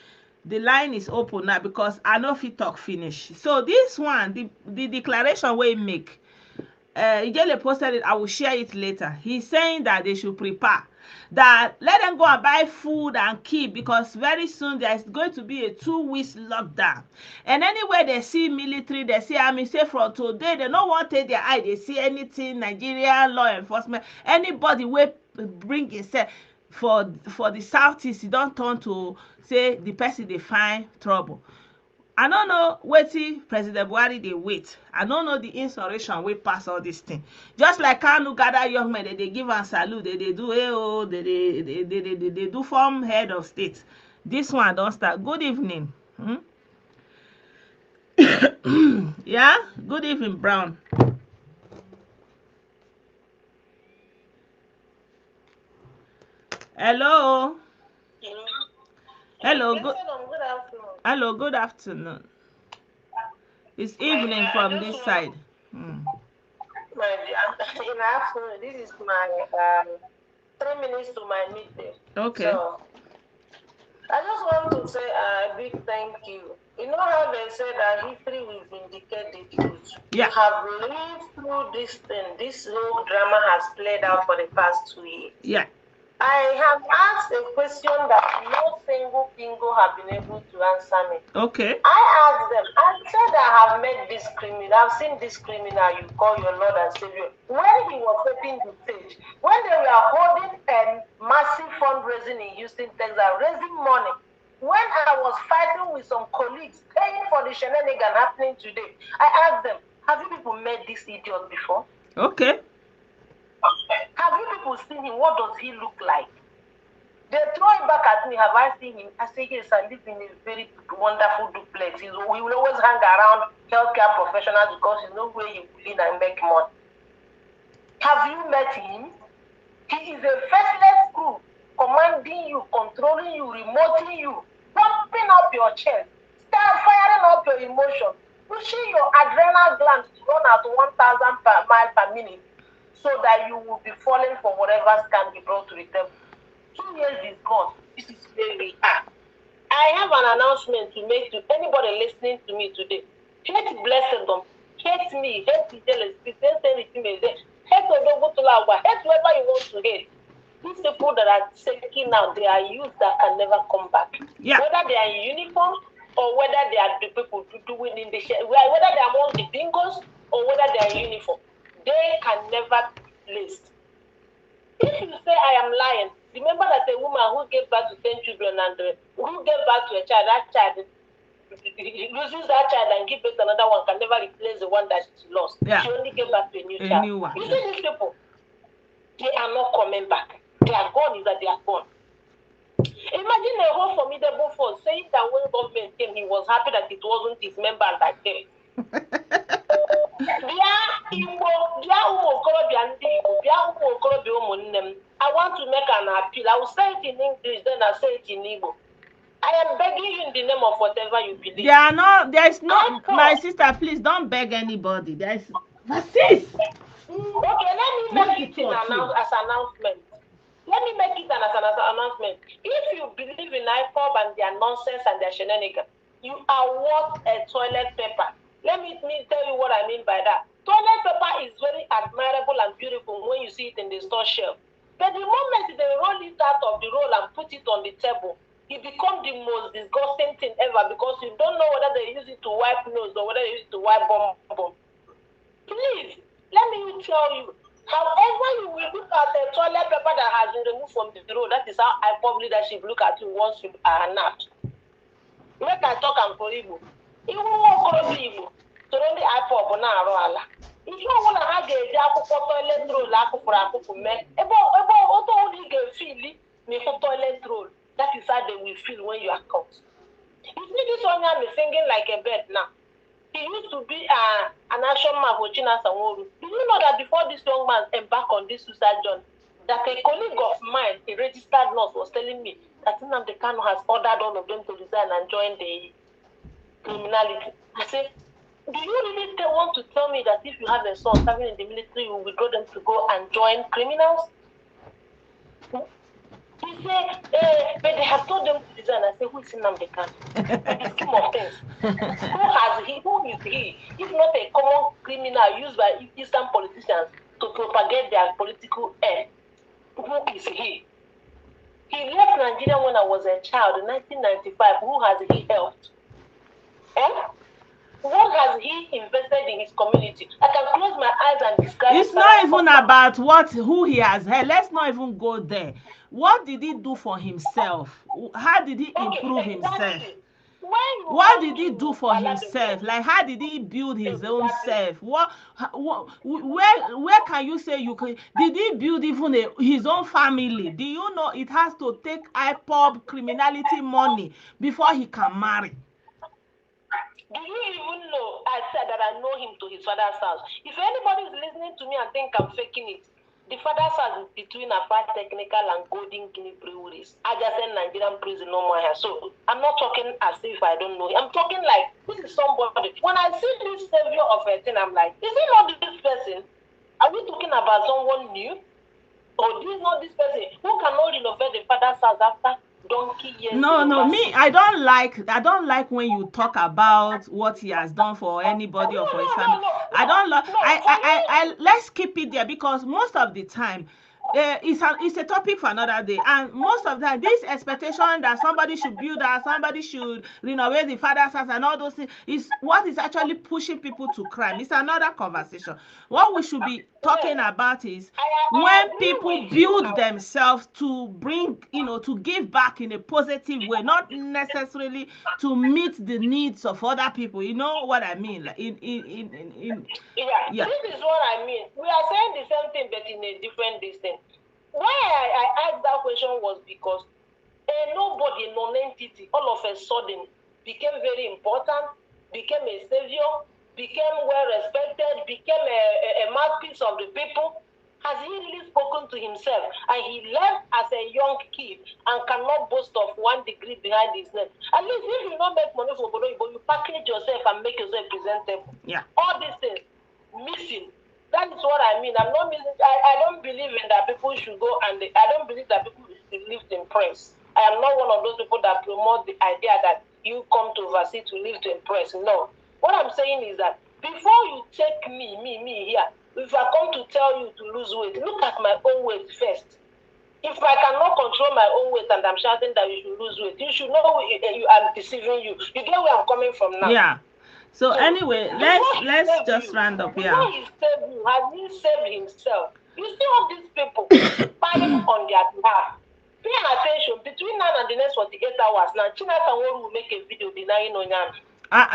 the line is open now because I know if you talk finish. So this one, the declaration we make, Ihiala posted it. I will share it later. He's saying that they should prepare. That let them go and buy food and keep, because very soon there's going to be a 2-week lockdown. And anywhere they see military, they see army, say from today, they don't want to take their eye, they see anything, Nigerian law enforcement, anybody will bring himself for the Southeast, you don't turn to say the person they find trouble. I don't know wetin President Buhari dey wait. I don't know the insurrection wey pass all this thing. Just like Kanu gather young men, they give am salute, they do they do form head of state. This one don start. Good evening. Yeah, good evening, Brown. Hello. Hello. Good afternoon. Hello. Good afternoon. It's evening from this side. In the afternoon, this is my 3 minutes to my meeting. Okay. So I just want to say a big thank you. You know how they say that history will vindicate the truth. Yeah. You have lived through this thing. This whole drama has played out for the past 2 years. Yeah. I have asked a question that no single Pingo have been able to answer me. Okay. I asked them, I said I have met this criminal, I've seen this criminal you call your Lord and Savior. When he was taking the stage, when they were holding a massive fundraising in Houston, Texas, raising money, when I was fighting with some colleagues, paying for the shenanigan happening today, I asked them, have you people met this idiot before? Okay. Have you people seen him? What does he look like? They throw it back at me. Have I seen him? I say, yes, I live in a very wonderful duplex. We will always hang around healthcare professionals because you know where you live and make money. Have you met him? He is a faceless crew, commanding you, controlling you, remoting you, pumping up your chest, start firing up your emotions. pushing your adrenal glands to run at 1,000 miles per minute so that you will be falling for whatever scam you brought to the table. 2 years is gone. This is where we are. I have an announcement to make to anybody listening to me today. Hate Blessedom, hate me, hate the jealous, hate Odogotulawa, hate whoever you want to hate. These people that are taking now, they are youth that can never come back. Yeah. Whether they are in uniform or whether they are the people doing in the share, whether they are among the bingos or whether they are in uniform, they can never be replaced. If you say I am lying, remember that a woman who gave birth to 10 children and who gave birth to a child, that child loses that child and give birth to another one can never replace the one that she lost. Yeah. She only gave birth to a new child. New one. You see these people, they are not coming back. They are gone, is that they are gone. Imagine a whole formidable force saying that when government came, he was happy that it wasn't his members that came. I want to make an appeal. I will say it in English, then I'll say it in Igbo. I am begging you in the name of whatever you believe. There's no, my sister, please don't beg anybody. There's sis. Okay, let me make it as an announcement. Let me make it as an announcement. If you believe in IPOB and their nonsense and their shenanigans, you are worth a toilet paper. Let me tell you what I mean by that. Toilet paper is very admirable and beautiful when you see it in the store shelf. But the moment they roll it out of the roll and put it on the table, it becomes the most disgusting thing ever because you don't know whether they use it to wipe nose or whether they use it to wipe bum. Please, let me tell you, however you will look at the toilet paper that has been removed from the roll, that is how IPOB leadership look at you once you are napped. Make I talk and for Igbo. Even more Igbo, so only IPOB na arụ ala. If you want to have a toilet roll, toilet roll, that is how they will feel when you are caught. You see this one man is singing like a bird now. He used to be an action man for China Sanworu. Do you know that before this young man embarked on this suicide journey, that a colleague of mine, a registered nurse, was telling me that Nnamdi Kanu has ordered all of them to resign and join the criminality. I said, do you really want to tell me that if you have a son serving in the military, you will withdraw them to go and join criminals? He said, but they have told them to resign. I said, who is Nnamdi Kanu? In the scheme of things. Who is he? If not a common criminal used by Eastern politicians to propagate their political end. Who is he? He left Nigeria when I was a child in 1995. Who has he helped? What has he invested in his community? I can close my eyes and describe. It's not even about who he has helped. Let's not even go there. What did he do for himself? How did he improve himself? What did he do for himself? Like, how did he build his own self? Where can you say you can? Did he build even his own family? Do you know it has to take IPOB criminality money before he can marry? Do you even know? I said that I know him to his father's house. If anybody is listening to me and think I'm faking it, the father's house is between Afar Technical and Golden Guinea Breweries. I just said Nigerian prison no more here. So I'm not talking as if I don't know him. I'm talking like this is somebody. When I see this savior of a thing, I'm like, is it not this person? Are we talking about someone new? Or this is not this person who cannot renovate the father's house after donkey years? No, me, I don't like when you talk about what he has done for anybody or for his family. I don't like. I let's keep it there because most of the time, it's a topic for another day. And most of the time, this expectation that somebody should build that somebody should renovate the father's house and all those things is what is actually pushing people to crime. It's another conversation. What we should be talking about is when people build themselves to bring, to give back in a positive way, not necessarily to meet the needs of other people. You know what I mean? Like Yeah. This is what I mean. We are saying the same thing, but in a different distance. Why I asked that question was because a nobody, a non-entity, all of a sudden became very important, became a savior, became well respected, became a mouthpiece of the people. Has he really spoken to himself? And he left as a young kid and cannot boast of 1 degree behind his name. At least if you not make money for Bodo, you package yourself and make yourself presentable. Yeah. All these things missing. That is what I mean. I'm not missing. I don't believe in that people should go and I don't believe that people should live in press. I am not one of those people that promote the idea that you come to overseas to live to impress. No. What I'm saying is that before you take me here, if I come to tell you to lose weight, look at my own weight first. If I cannot control my own weight and I'm shouting that you should lose weight, you should know I'm deceiving you. You get where I'm coming from now? Yeah. So anyway, let's just round up here. Before he saved you, has he saved himself? You see all these people fighting on their behalf. Pay attention. Between now and the next 48 hours, now China will make a video denying Onyam.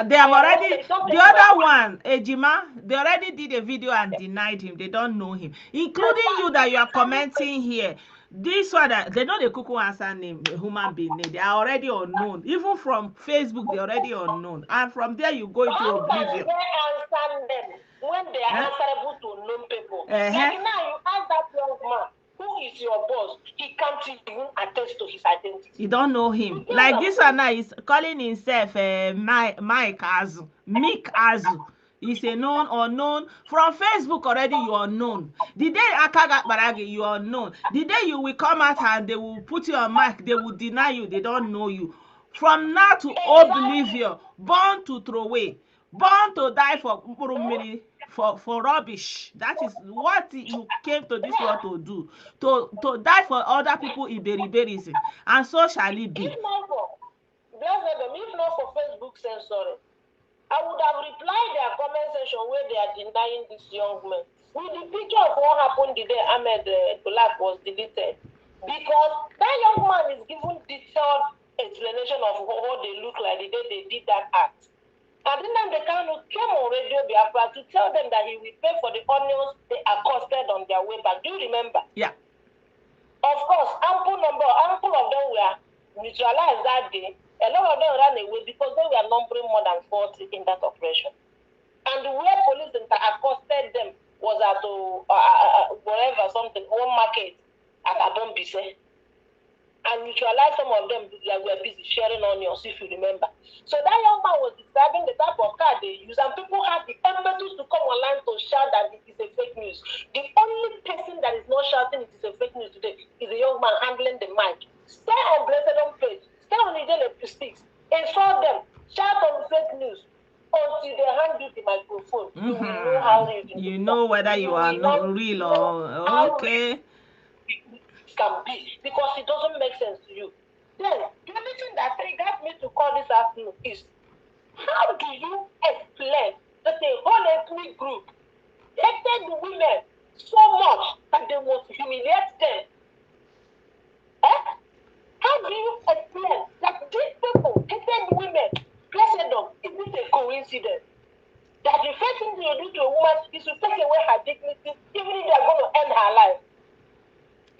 They have already, the other one, Ejima, they already did a video and denied him. They don't know him, including you that you are commenting here. This one, they know the cuckoo answer name, a human being name. They are already unknown. Even from Facebook, they're already unknown. And from there, you go into oblivion. How can they answer them when they are answerable to known people? Like now, you ask that young man, who is your boss? He can't even attest to his identity. You don't know him. Like this one now is calling himself Mike Azu. Mick Azu. He's a known or unknown. From Facebook already you are known. The day Akaga Baragi, you are known. The day you will come out and they will put you on mic, they will deny you. They don't know you. From now to oblivion, born to throw away, born to die for rubbish. That is what you came to this world to do. To die for other people iberiberism. And so shall it be. If not for Blessedom, if not for Facebook censoring, I would have replied their comment section where they are denying this young man. With the picture of what happened the day Ahmed Black was deleted. Because that young man is given detailed explanation of what they look like the day they did that act. And then the Kanu came on Radio Biafra to tell them that he will pay for the onions they accosted on their way back. Do you remember? Yeah. Of course, ample of them were neutralized that day. A lot of them ran away because they were numbering more than 40 in that operation. And where police accosted them was at wherever something, home market at Abombise. And neutralized some of them like were busy sharing onions, if you remember. So that young man was describing the type of car they use, and people had the impetus to come online to shout that it is a fake news. The only person that is not shouting it is a fake news today is a young man handling the mic. Stay on Blessedom page. Stay on Ihiala sticks. Insult them. Shout on fake news until they hand you the microphone. You will know how real. You know whether you are not real or okay. It can be because it doesn't make sense to you. Then the only thing that got me to call this afternoon is how do you explain that a whole ethnic group hated the women so much that they must humiliate them? How do you explain that these people hated women? Blessedom, is it a coincidence that the first thing you do to a woman is to take away her dignity, even if they are going to end her life?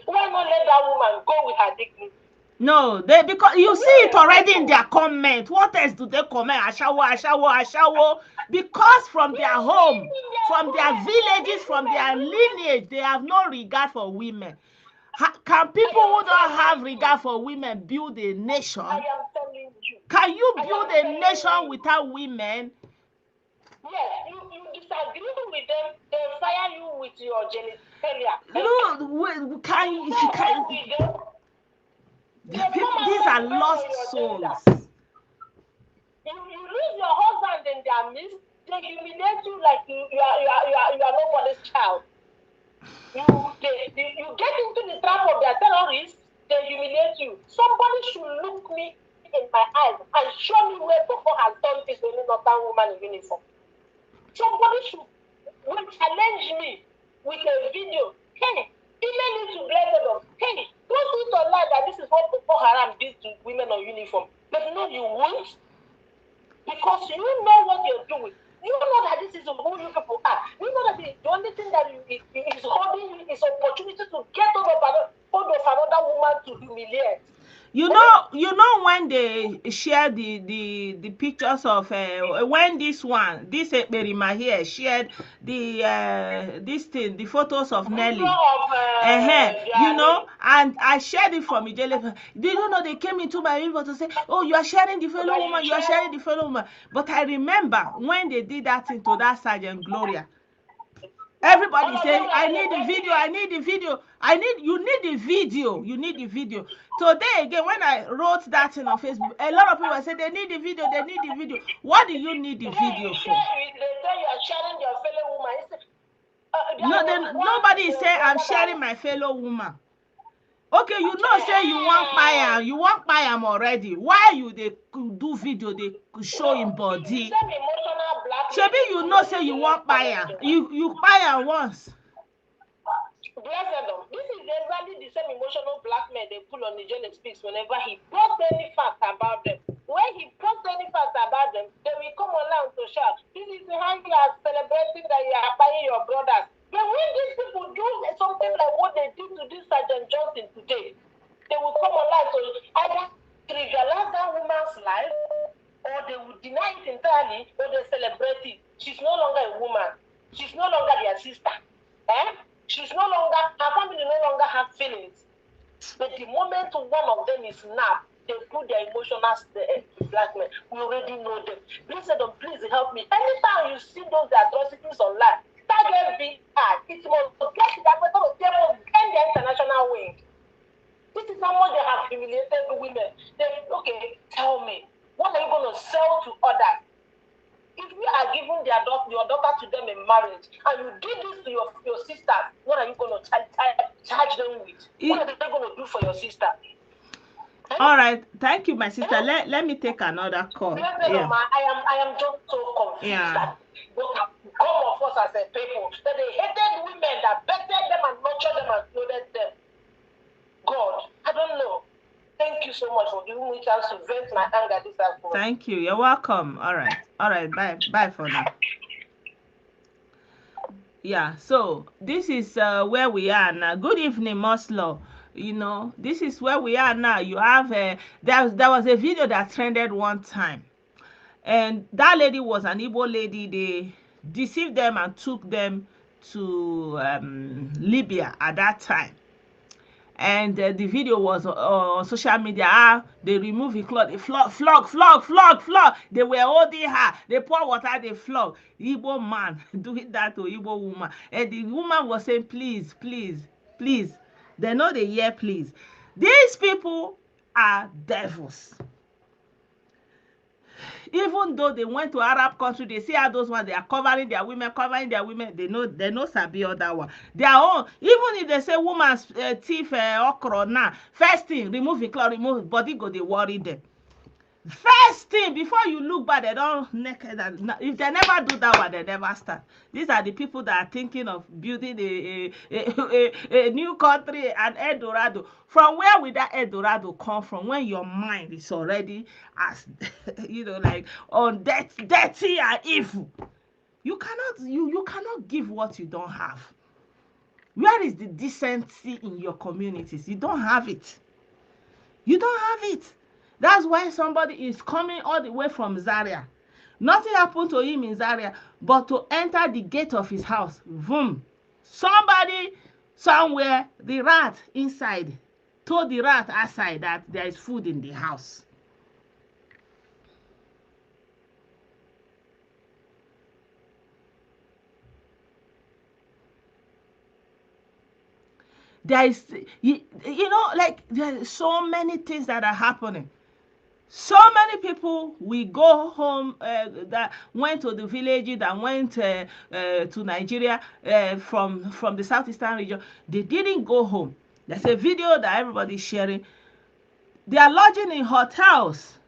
Why not let that woman go with her dignity? No, because you see it already in their comment. What else do they comment? Ashawo. Because from their home, from their villages, from their lineage, they have no regard for women. Can people who don't have regard for women build a nation? I am telling you. Can you build a nation without women? Yes, you disagree with them, they fire you with your genitalia. Look, these are lost souls. You lose your husband in their midst, they humiliate you like you are nobody's child. You get into the trap of their terrorists, they humiliate you. Somebody should look me in my eyes and show me where Boko has done this to any northern woman in uniform. Somebody will challenge me with a video. Hey, email it to Blessedom. Hey, don't do it online that this is what Boko Haram did to women on uniform. But no, you won't. Because you know what you're doing. You know that this is who you people are. You know that the only thing that is holding you is opportunity to get hold of another woman to humiliate. You know when they share the pictures of when this Ekperima here shared the this thing, the photos of Nelly. You know, and I shared it from Ijele. They don't know, they came into my inbox to say, oh, you are sharing the fellow woman, you are sharing the fellow woman. But I remember when they did that thing to that Sergeant Gloria. Everybody saying, I need the video, I need the video, you need the video, you need the video. Today again, when I wrote that thing on Facebook, a lot of people said they need the video, they need the video. What do you need the video for? They say you are sharing your fellow woman. No, nobody is saying I'm sharing my fellow woman. Okay, you know, say you want buy am already. Why you they do video, they show him body? Shebi, you know, say you want buy am. You buy am once. Blessedom. This is exactly the same emotional blackmail they pull on the Ijele Speaks whenever he posts any fact about them. When he posts any fact about them, they will come online to shout, this is how you are celebrating that you are buying your brothers. But when these people do something like what they did to this Sergeant Johnson today, they will come online to either trivialize that woman's life, or they will deny it entirely, or they celebrate it. She's no longer a woman. She's no longer their sister. She's no longer, her family no longer have feelings. But the moment one of them is snapped, they put their emotional blackmail. We already know them. Blessedom, please help me. Anytime you see those atrocities online, tag FBI. It must get to that person, they must end the international wing. This is how much they have humiliated the women. Okay, tell me, what are you going to sell to others? If you are giving your daughter to them in marriage, and you did this to your sister, what are you going to charge them with? What are they going to do for your sister? All right, thank you, my sister. Let me take another call. Yeah. I am just so confused. Yeah. What have become of us as a people, that they hated women, that bettered them and nurtured them and clothed them. God, I don't know. Thank you so much for giving me a chance to vent my anger this afternoon. Thank you. You're welcome. All right. Bye for now. Yeah. So this is where we are now. Good evening, Moslow. You know, this is where we are now. You have there was a video that trended one time, and that lady was an Igbo lady. They deceived them and took them to Libya at that time. And the video was on social media. They remove the cloth, they flog. They were holding her. They pour water, they flog. The Igbo man doing that to Igbo woman. And the woman was saying, please. They know they hear please. These people are devils. Even though they went to Arab country, they see how those ones, they are covering their women. They know sabi other one. Their own, even if they say woman's thief okra now, first thing, remove the cloth, remove body go, they worry them. First thing, before you look back, they don't naked. If they never do that one, they never start. These are the people that are thinking of building a new country, an El Dorado. From where will that El Dorado come from when your mind is already as like on dirty and evil? You cannot give what you don't have. Where is the decency in your communities? You don't have it. That's why somebody is coming all the way from Zaria. Nothing happened to him in Zaria, but to enter the gate of his house, boom. Somebody somewhere, the rat inside, told the rat outside that there is food in the house. There is, like there are so many things that are happening. So many people we go home that went to the village, that went to Nigeria from the southeastern region. They didn't go home. There's a video that everybody's sharing. They are lodging in hotels.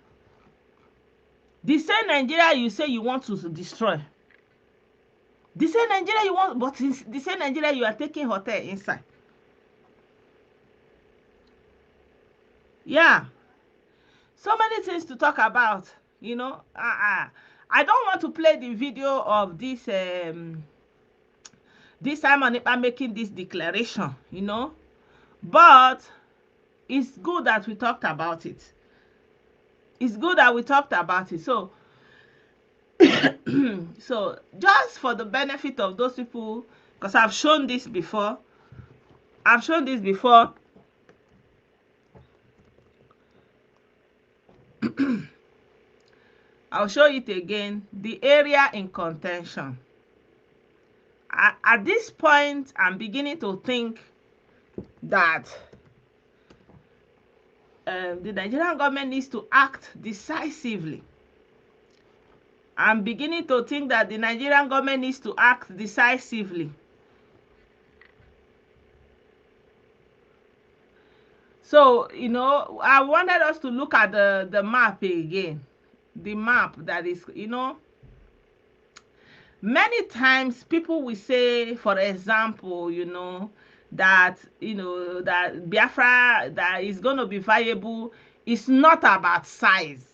The same Nigeria you say you want to destroy. The same Nigeria you want, but the same Nigeria you are taking hotel inside. Yeah. So many things to talk about, I don't want to play the video of this Simon Ekpa making this declaration, but it's good that we talked about it. It's good that we talked about it. So so just for the benefit of those people, because I've shown this before, I'll show it again. The area in contention. At this point, I'm beginning to think that the Nigerian government needs to act decisively. I'm beginning to think that the Nigerian government needs to act decisively. So, you know, I wanted us to look at the map again. The map that is, you know, many times people will say, for example, you know, that, you know, that Biafra, that is going to be viable. It's not about size.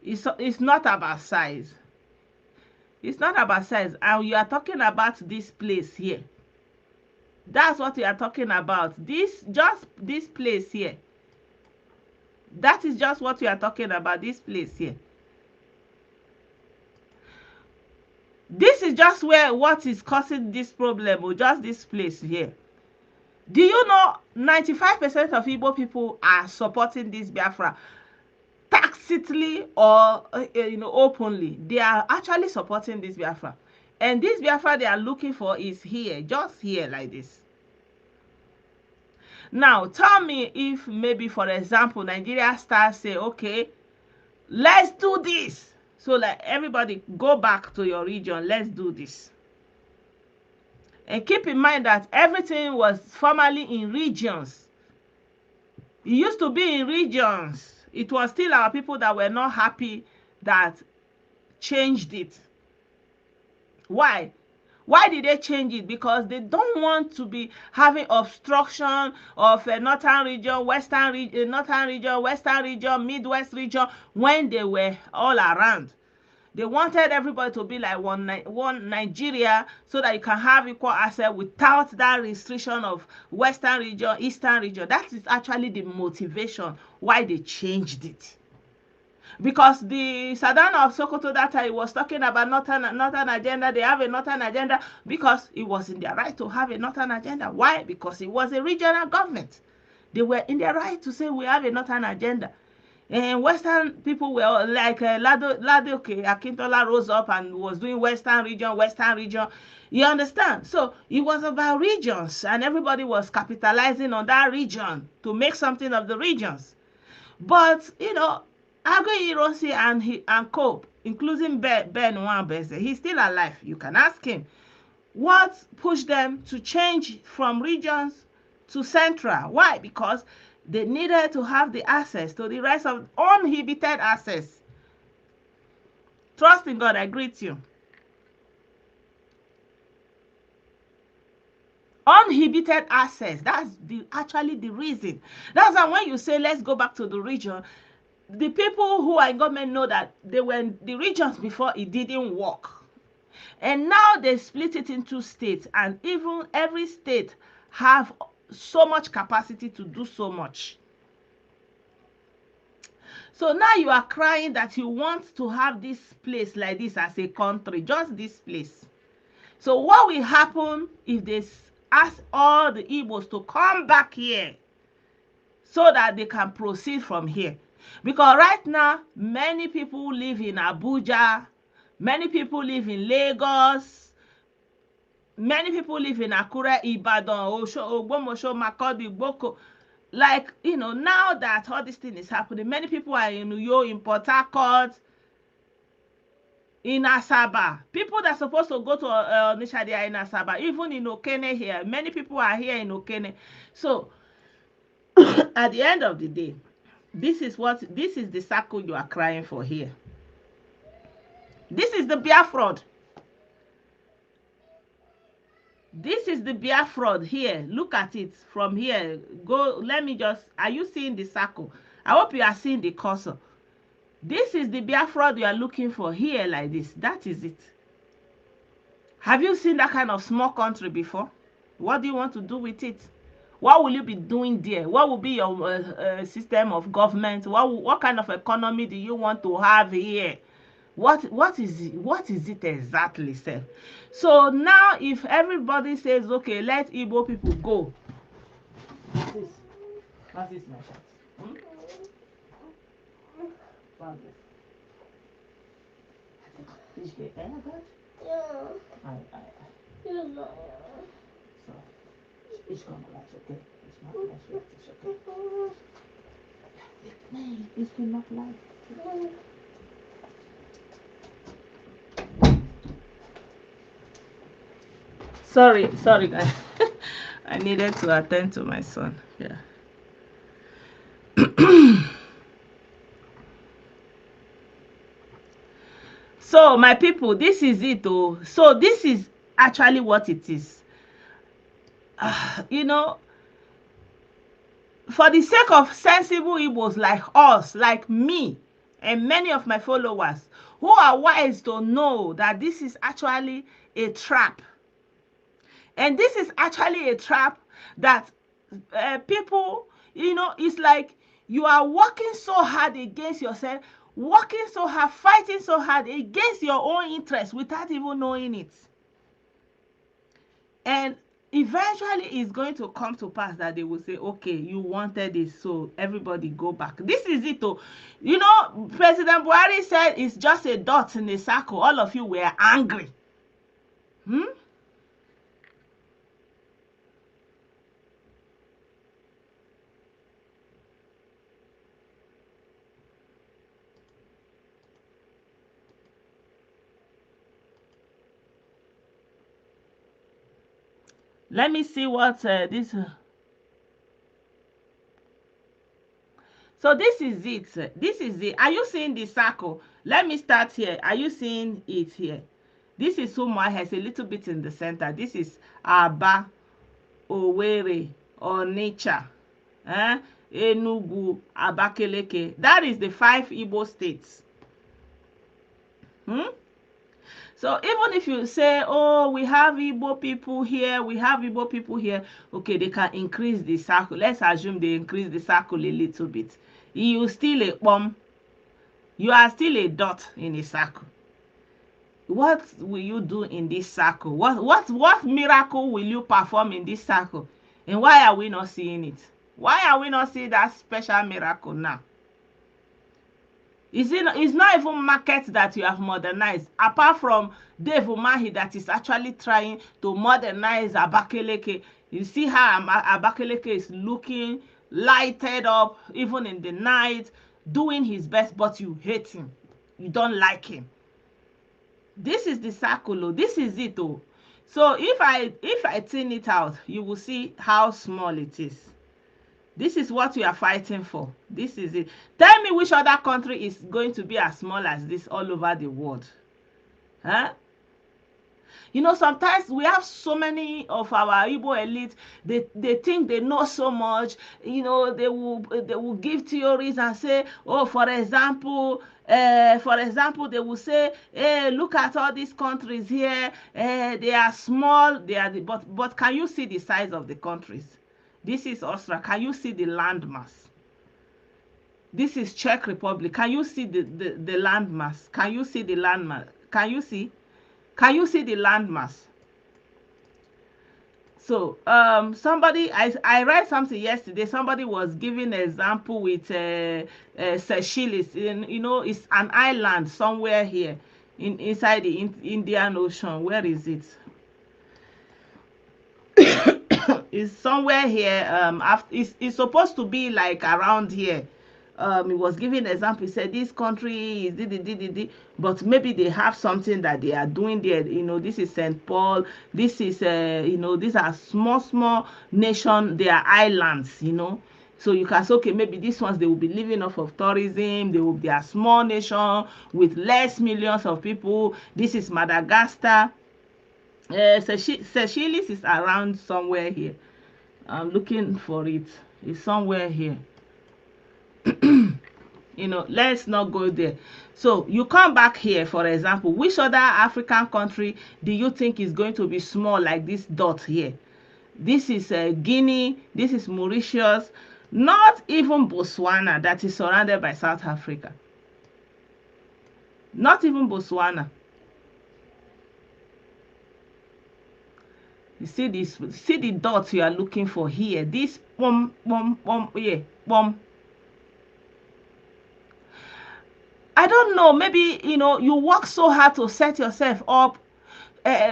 It's not about size. It's not about size. And you are talking about this place here. That's what we are talking about. Just this place here. That is just what we are talking about, this place here. This is just what is causing this problem, or just this place here. Do you know 95% of Igbo people are supporting this Biafra? Tacitly or you know, openly. They are actually supporting this Biafra. And this Biafra they are looking for is here, just here like this. Now, tell me if maybe, for example, Nigeria stars say, okay, let's do this. So like everybody go back to your region, let's do this. And keep in mind that everything was formerly in regions. It used to be in regions. It was still our people that were not happy that changed it. Why? Why did they change it? Because they don't want to be having obstruction of a northern region, western region, northern region, western region, midwest region when they were all around. They wanted everybody to be like one Nigeria, so that you can have equal access without that restriction of western region, eastern region. That is actually the motivation why they changed it. Because the Sadana of Sokoto that time was talking about northern agenda. They have a northern agenda because it was in their right to have a northern agenda. Why? Because it was a regional government. They were in their right to say we have a northern agenda. And Western people were like Ladoke Akintola rose up and was doing Western region. You understand? So it was about regions, and everybody was capitalizing on that region to make something of the regions. But, you know, Agui Ironsi and Cope, including Ben Nwabese, he's still alive. You can ask him. What pushed them to change from regions to central? Why? Because they needed to have the access to the rest of uninhibited access. Trust in God, I greet you. Uninhibited access. That's actually the reason. That's why when you say let's go back to the region, the people who are in government know that they were in the regions before it didn't work. And now they split it into states, and even every state have so much capacity to do so much. So now you are crying that you want to have this place like this as a country, just this place. So what will happen if they ask all the Igbos to come back here so that they can proceed from here? Because right now, many people live in Abuja, many people live in Lagos, many people live in Akure, Ibadan, Ogbomosho, Makurdi, Boko. Like, you know, now that all this thing is happening, many people are in Uyo, in Port Harcourt, in Asaba. People that are supposed to go to Onitsha, they are in Asaba. Even in Okene here, many people are here in Okene. So, at the end of the day, this is the circle you are crying for here. This is the Biafra. This is the Biafra here. Look at it from here. Go, are you seeing the circle? I hope you are seeing the cursor. This is the Biafra you are looking for here like this. That is it. Have you seen that kind of small country before? What do you want to do with it? What will you be doing there? What will be your system of government? What kind of economy do you want to have here? What is it exactly, sir? So now if everybody says, okay, let Igbo people go. What's this? What's this, my shot? What's this? Is the air good? Yeah. So, it's gonna like okay. It's not like it's okay. It's not like. Sorry guys. I needed to attend to my son. Yeah. So my people, this is it. Oh, so this is actually what it is. You know, for the sake of sensible Igbos like us, like me, and many of my followers who are wise to know that this is actually a trap. And this is actually a trap that people, you know, it's like you are working so hard against yourself, working so hard, fighting so hard against your own interests without even knowing it. And eventually it's going to come to pass that they will say, okay, you wanted this, so everybody go back. This is it. Oh, you know, President Buhari said it's just a dot in a circle. All of you were angry. Let me see what this. So this is it. This is it. Are you seeing the circle? Let me start here. Are you seeing it here? This is Umuahia has a little bit in the center. This is Aba, Owerri, Onitsha, Enugu, Abakaliki. That is the 5 Igbo states. So even if you say, oh, we have Igbo people here, we have Igbo people here, okay, they can increase the circle. Let's assume they increase the circle a little bit. You still a bomb. You are still a dot in a circle. What will you do in this circle? What miracle will you perform in this circle? And why are we not seeing it? Why are we not seeing that special miracle now? It's not even market that you have modernized, apart from Dave Umahi that is actually trying to modernize Abakaliki. You see how Abakaliki is looking lighted up, even in the night, doing his best, but you hate him. You don't like him. This is the circle. This is it. Oh. So if I thin it out, you will see how small it is. This is what we are fighting for. This is it. Tell me which other country is going to be as small as this all over the world. Huh? You know, sometimes we have so many of our Igbo elite, they think they know so much. You know, they will give theories and say, oh, for example, they will say, hey, look at all these countries here. They are small. But can you see the size of the countries? This is Austria. Can you see the landmass? This is Czech Republic. Can you see the landmass? Can you see the landmass? Can you see? Can you see the landmass? So somebody, I read something yesterday. Somebody was giving an example with Seychelles. You know, it's an island somewhere here inside the Indian Ocean. Where is it? It's somewhere here. It's supposed to be like around here. He was giving an example. He said this country is but maybe they have something that they are doing there. You know, this is St. Paul. This is you know, these are small nation. They are islands. You know, so you can say, okay, maybe these ones they will be living off of tourism. They will be a small nation with less millions of people. This is Madagascar. Seychelles is around somewhere here. I'm looking for it. It's somewhere here. You know, let's not go there. So you come back here, for example, which other African country do you think is going to be small like this dot here? This is Guinea. This is Mauritius. Not even Botswana, that is surrounded by South Africa. Not even Botswana. You see this? See the dots you are looking for here. This yeah, I don't know. Maybe you work so hard to set yourself up,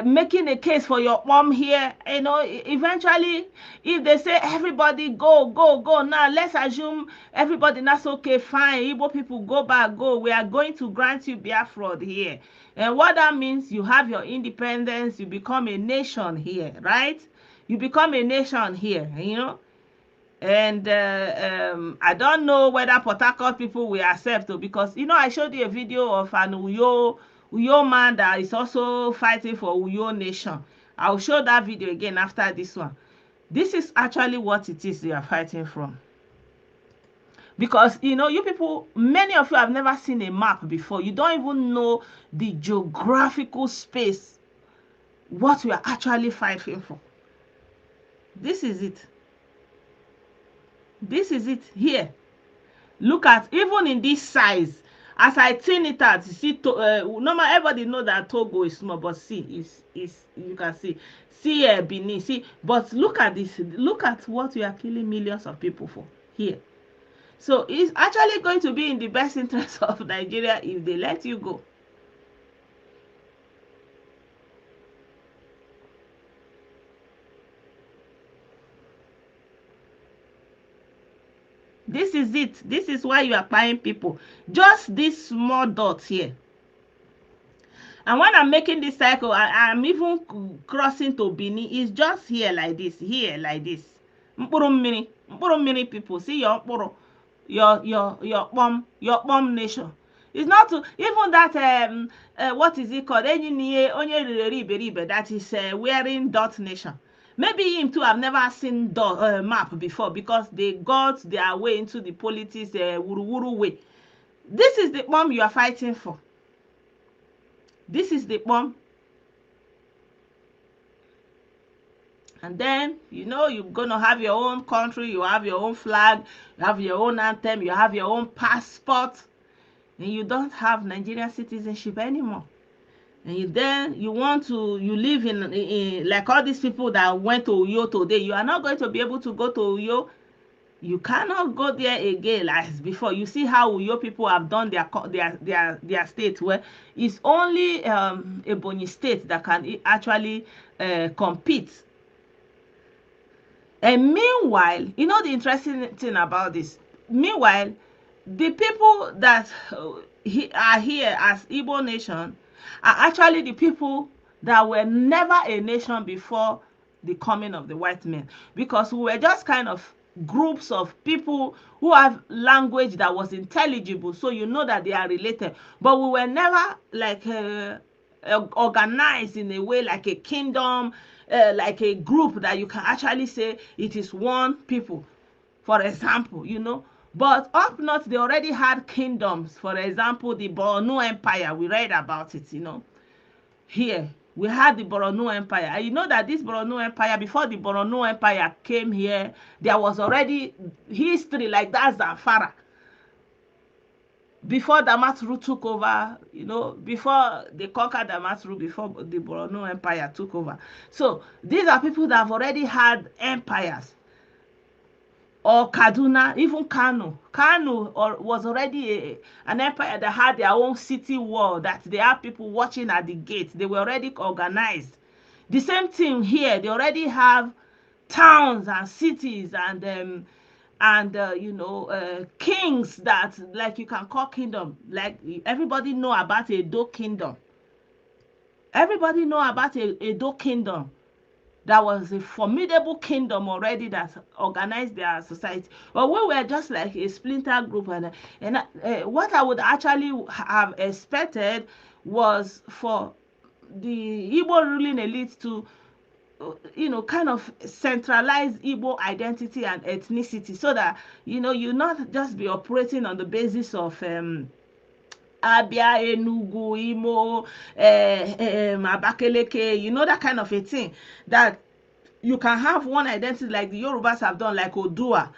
making a case for your mom here. Eventually, if they say everybody go now, let's assume everybody that's okay, fine. Igbo people go back, go. We are going to grant you Biafra here. And what that means, you have your independence, you become a nation here, right? You become a nation here, And I don't know whether Port Harcourt people will accept it, because I showed you a video of an Uyo man that is also fighting for Uyo nation. I'll show that video again after this one. This is actually what it is they are fighting from. Because you people, many of you have never seen a map before. You don't even know the geographical space, what we are actually fighting for. This is it. This is it here. Look at, even in this size, as I thin it out, you see, normal, everybody know that Togo is small, but see, you can see Benin, see, but look at this, look at what we are killing millions of people for here. So it's actually going to be in the best interest of Nigeria if they let you go. This is it. This is why you are buying people. Just this small dot here. And when I'm making this cycle, I'm even crossing to Benin. It's just here like this. Here like this. Mpuru mini people. See your bomb nation. It's not to, even that what is it called? That is wearing dot nation. Maybe him too have never seen map before, because they got their way into the politics wuru way. This is the bomb you are fighting for. This is the bomb. And then, you're going to have your own country, you have your own flag, you have your own anthem, you have your own passport, and you don't have Nigerian citizenship anymore. And you live in like all these people that went to Uyo today. You are not going to be able to go to Uyo. You cannot go there again as before. You see how Uyo people have done their state, where it's only Ebonyi state that can actually compete. And meanwhile, the interesting thing about this, meanwhile, the people that are here as Igbo nation are actually the people that were never a nation before the coming of the white men, because we were just kind of groups of people who have language that was intelligible, so that they are related, but we were never like organized in a way like a kingdom, like a group that you can actually say it is one people, for example, But up north, they already had kingdoms. For example, the Borno Empire, we read about it, Here, we had the Borno Empire. And you know that this Borno Empire, before the Borno Empire came here, there was already history like that, Zamfara. Before Damaturu took over, before they conquered Damaturu, before the Borno Empire took over. So these are people that have already had empires. Or Kaduna, even Kano. Kano was already an empire that had their own city wall, that they have people watching at the gate. They were already organized. The same thing here. They already have towns and cities and kings that, like, you can call kingdom. Like, everybody know about Edo kingdom. Everybody know about Edo kingdom. That was a formidable kingdom already that organized their society. But we were just like a splinter group. And what I would actually have expected was for the Igbo ruling elite to, kind of centralize Igbo identity and ethnicity, so that, you not just be operating on the basis of Abia, Enugu, Imo, Abakaleke, that kind of a thing. That you can have one identity like the Yorubas have done, like Odua.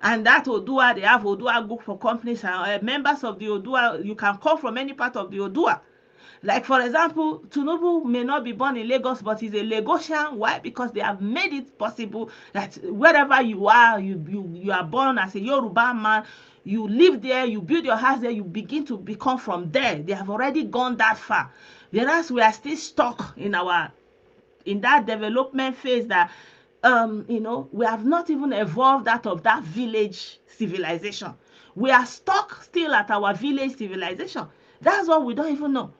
And that Odua, they have Odua group for companies, and members of the Odua, you can come from any part of the Odua. Like, for example, Tinubu may not be born in Lagos, but he's a Lagosian. Why? Because they have made it possible that wherever you are, you are born as a Yoruba man, you live there, you build your house there, you begin to become from there. They have already gone that far. Whereas we are still stuck in that development phase that, we have not even evolved out of that village civilization. We are stuck still at our village civilization. That's what we don't even know.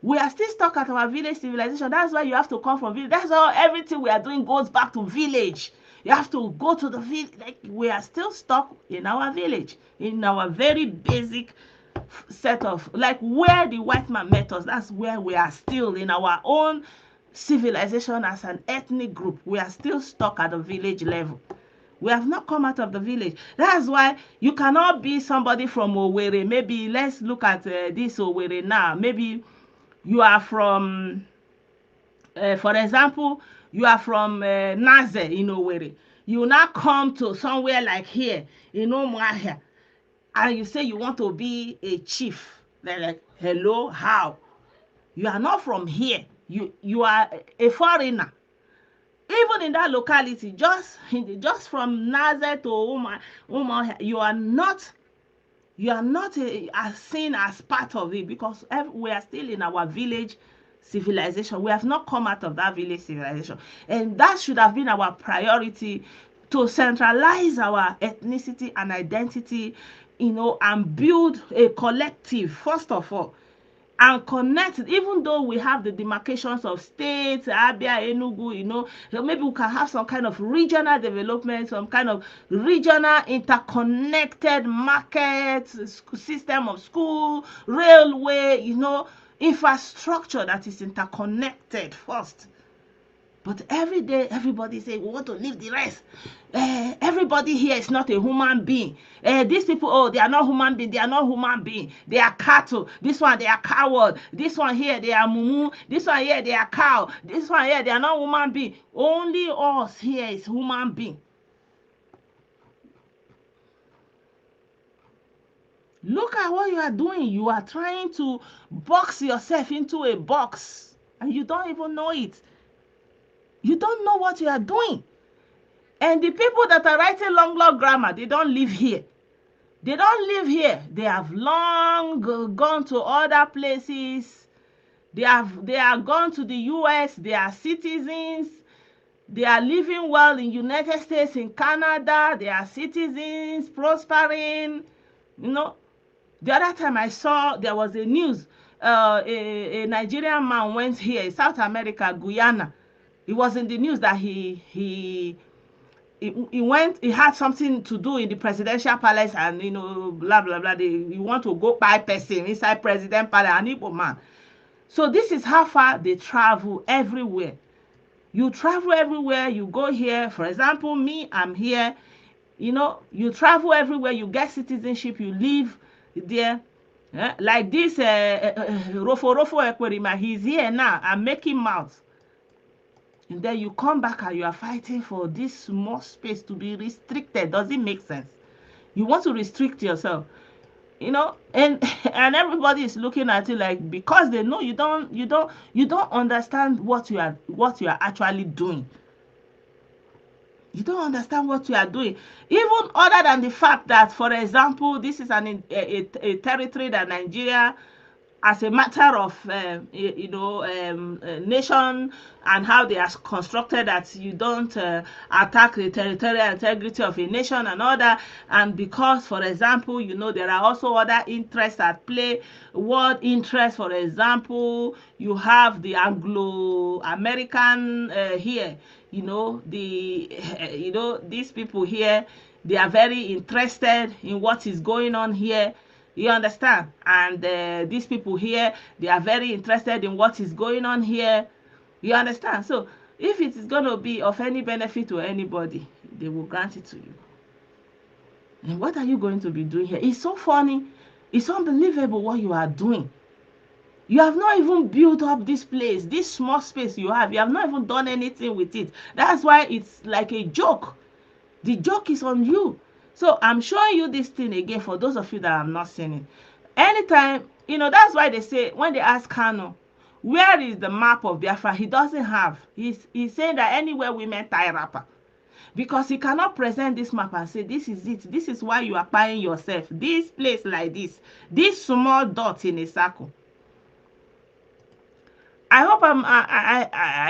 We are still stuck at our village civilization. That's why you have to come from village. That's how everything we are doing goes back to village. You have to go to the village. Like, we are still stuck in our village, in our very basic set of, like, where the white man met us. That's where we are still in our own civilization as an ethnic group. We are still stuck at the village level. We have not come out of the village. That's why you cannot be somebody from Owerri. Maybe let's look at this Owerri now. Maybe you are from, for example, you are from Naze in Owerri. You now come to somewhere like here in Umuahia, and you say you want to be a chief. They're like, hello, how? You are not from here. You are a foreigner. Even in that locality, just from Naze to Umuahia, you are not as seen as part of it, because we are still in our village civilization. We have not come out of that village civilization, and that should have been our priority, to centralize our ethnicity and identity, and build a collective first of all, and connect. Even though we have the demarcations of states, Abia, Enugu, maybe we can have some kind of regional development, some kind of regional interconnected market system of school, railway, infrastructure that is interconnected first. But every day, everybody say, we want to leave the rest. Everybody here is not a human being. These people, they are not human beings. They are not human beings. They are cattle. This one, they are coward. This one here, they are mumu. This one here, they are cow. This one here, they are not human being. Only us here is human being. Look at what you are doing. You are trying to box yourself into a box, and you don't even know it. You don't know what you are doing. And the people that are writing long grammar, they don't live here. They don't live here. They have long gone to other places. They are gone to the US. They are citizens. They are living well in United States, in Canada. They are citizens, prospering. The other time I saw, there was a news. A Nigerian man went here, South America, Guyana. It was in the news that he went. He had something to do in the presidential palace, and blah blah blah. You want to go by person inside president palace, an Igbo man. So this is how far they travel everywhere. You travel everywhere. You go here. For example, me, I'm here. You travel everywhere. You get citizenship. You live there. Like this Rofo Ekwerima. He's here now. I'm making mouth. And then you come back and you are fighting for this small space to be restricted. Does it make sense? You want to restrict yourself, and everybody is looking at it like, because they know you don't understand what you are actually doing. You don't understand what you are doing. Even other than the fact that, for example, this is a territory that Nigeria, as a matter of nation and how they are constructed, that you don't attack the territorial integrity of a nation and all that. And because, for example, there are also other interests at play. World interest, for example, you have the Anglo-American here. These people here, they are very interested in what is going on here. You understand? And these people here, they are very interested in what is going on here. You understand? So if it is going to be of any benefit to anybody, they will grant it to you. And what are you going to be doing here? It's so funny. It's unbelievable what you are doing. You have not even built up this place, this small space you have. You have not even done anything with it. That's why it's like a joke. The joke is on you. So I'm showing you this thing again for those of you that have not seen it. Anytime, that's why they say, when they ask Kano, where is the map of Biafra? He doesn't have. He's saying that anywhere women tie wrapper. Because he cannot present this map and say, this is it. This is why you are buying yourself. This place like this small dot in a circle. I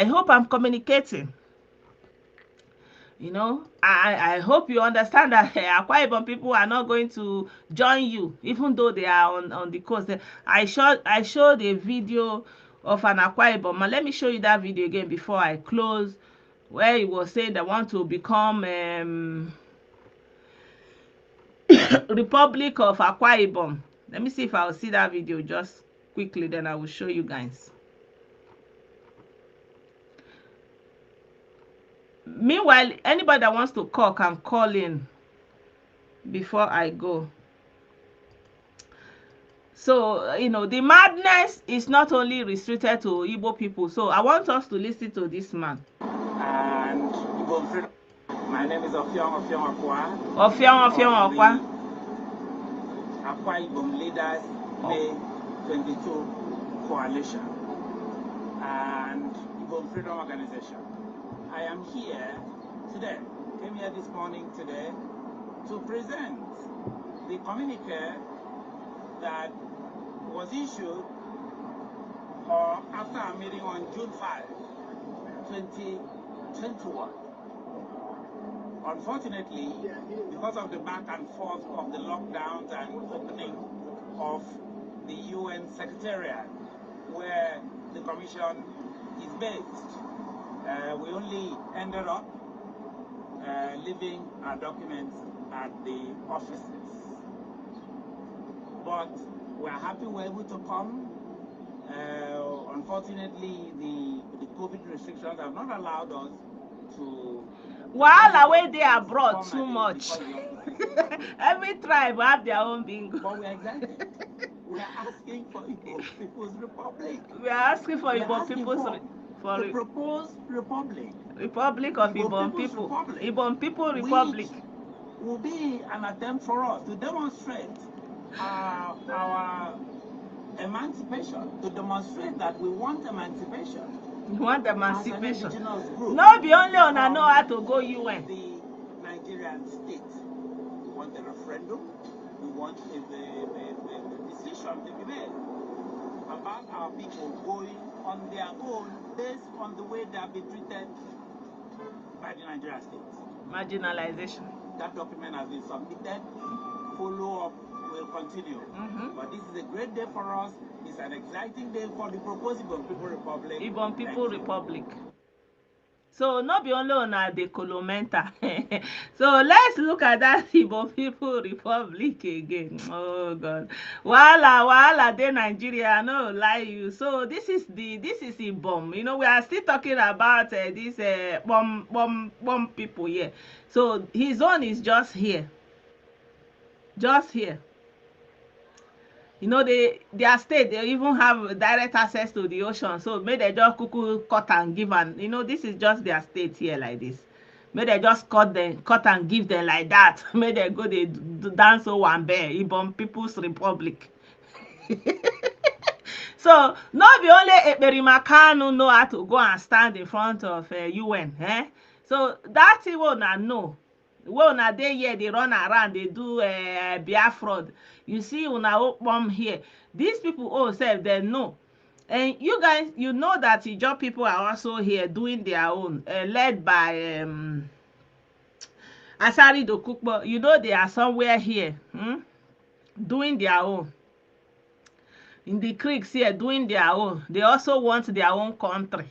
hope I'm communicating. I hope you understand that Akwa Ibom people are not going to join you, even though they are on the coast. I showed a video of an Akwa Ibom. Let me show you that video again before I close, where he was saying they want to become Republic of Akwa Ibom. Let me see if I'll see that video just quickly, then I will show you guys. Meanwhile, anybody that wants to call can call in before I go. So, the madness is not only restricted to Igbo people. So I want us to listen to this man. And my name is Ofiong Akwa. Ofiong Akwa. Akwa Ibom Leaders May 22 Coalition and Ibom Freedom Organization. I am here today, came here this morning today to present the communique that was issued after our meeting on June 5, 2021. Unfortunately, because of the back and forth of the lockdowns and opening of the UN Secretariat, where the Commission is based, we only ended up leaving our documents at the offices. But we're happy we're able to come. Unfortunately, the COVID restrictions have not allowed us to... Wahala where they are brought too much. Every tribe have their own bingo. But we're excited. We are asking for Igbo People's Republic. We are asking for Igbo People's for the proposed republic. Republic of Igbo people. Igbo People Republic. Will be an attempt for us to demonstrate our emancipation, to demonstrate that we want emancipation. We want emancipation. Group, no, be only on I know how to go UN. The Nigerian state. We want a referendum. We want the decision to be made about our people going on their own based on the way they have been treated by the Nigerian state. Marginalization. That document has been submitted. Follow-up will continue. But this is a great day for us. It's an exciting day for the proposed Ibom People Republic. Ibom People Republic. So not be only on the Colomenta. So let's look at that Ibom People Republic again. Oh God. Wala de Nigeria, no lie you. So this is Ibom. We are still talking about this bomb people here. So his own is just here. Just here. Their state, they even have direct access to the ocean. So may they just cuckoo cut and give, and this is just their state here like this. May they just cut and give them like that. May they go they dance one bear, Ibom People's Republic. So not be only Ekperimakanu know how to go and stand in front of UN. So that's it will not know. Well, now they run around, they do Biafra. You see, una bomb here. These people they know. And you guys, you know that Ijaw people are also here doing their own, led by Asari Dokukbo. They are somewhere here, doing their own. In the creeks here, doing their own. They also want their own country.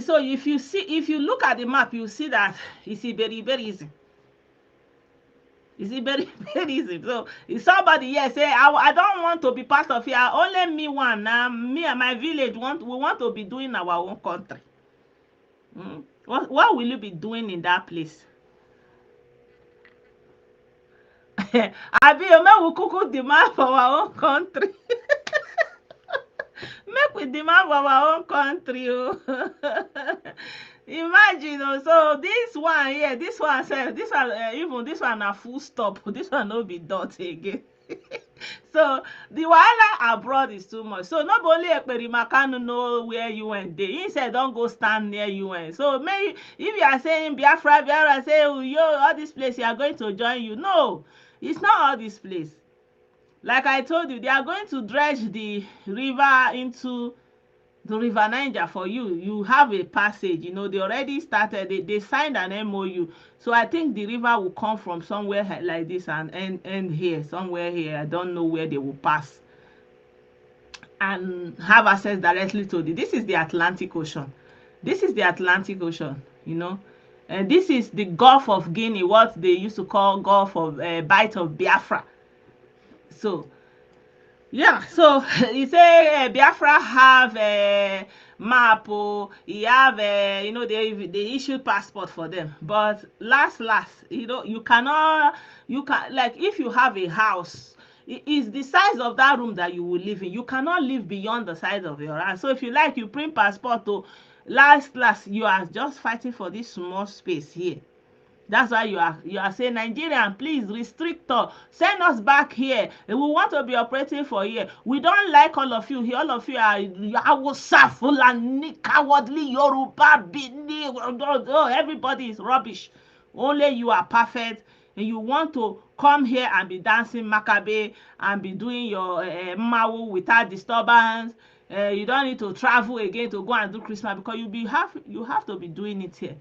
So if you look at the map, you see that it's very, very easy. It's very, very easy. So if somebody here say, I don't want to be part of here, only me one, me and my village we want to be doing our own country. What will you be doing in that place? I be will cook the map for our own country. make we demand for our own country. Oh. Imagine, oh, so this one here, this one says, this one, even this one a full stop. This one no be dot again. So the wahala abroad is too much. So not only Ekperimaka know where you went there. He said don't go stand near UN. So maybe if you are saying Biafra say, oh, yo, all this place you are going to join you. No, it's not all this place. Like I told you, they are going to dredge the river into the River Niger for you. You have a passage, you know, they already started, they signed an MOU. So I think the river will come from somewhere like this and end here, somewhere here. I don't know where they will pass and have access directly to this is the Atlantic Ocean. This is the Atlantic Ocean, you know. And this is the Gulf of Guinea, what they used to call Gulf of Bight of Biafra. So yeah, so you say Biafra have a map, or you have you know, they issued passport for them. But last, you know, you can like if you have a house, it is the size of that room that you will live in. You cannot live beyond the size of your house. So if you like, you print passport to last, you are just fighting for this small space here. That's why you are saying, Nigerian, please restrict us, send us back here. We want to be operating for here. We don't like all of you here. All of you are Hausa, Fulani, cowardly, Yoruba, Bini. Everybody is rubbish. Only you are perfect, and you want to come here and be dancing Makabe and be doing your Mawu without disturbance. You don't need to travel again to go and do Christmas, because you have to be doing it here.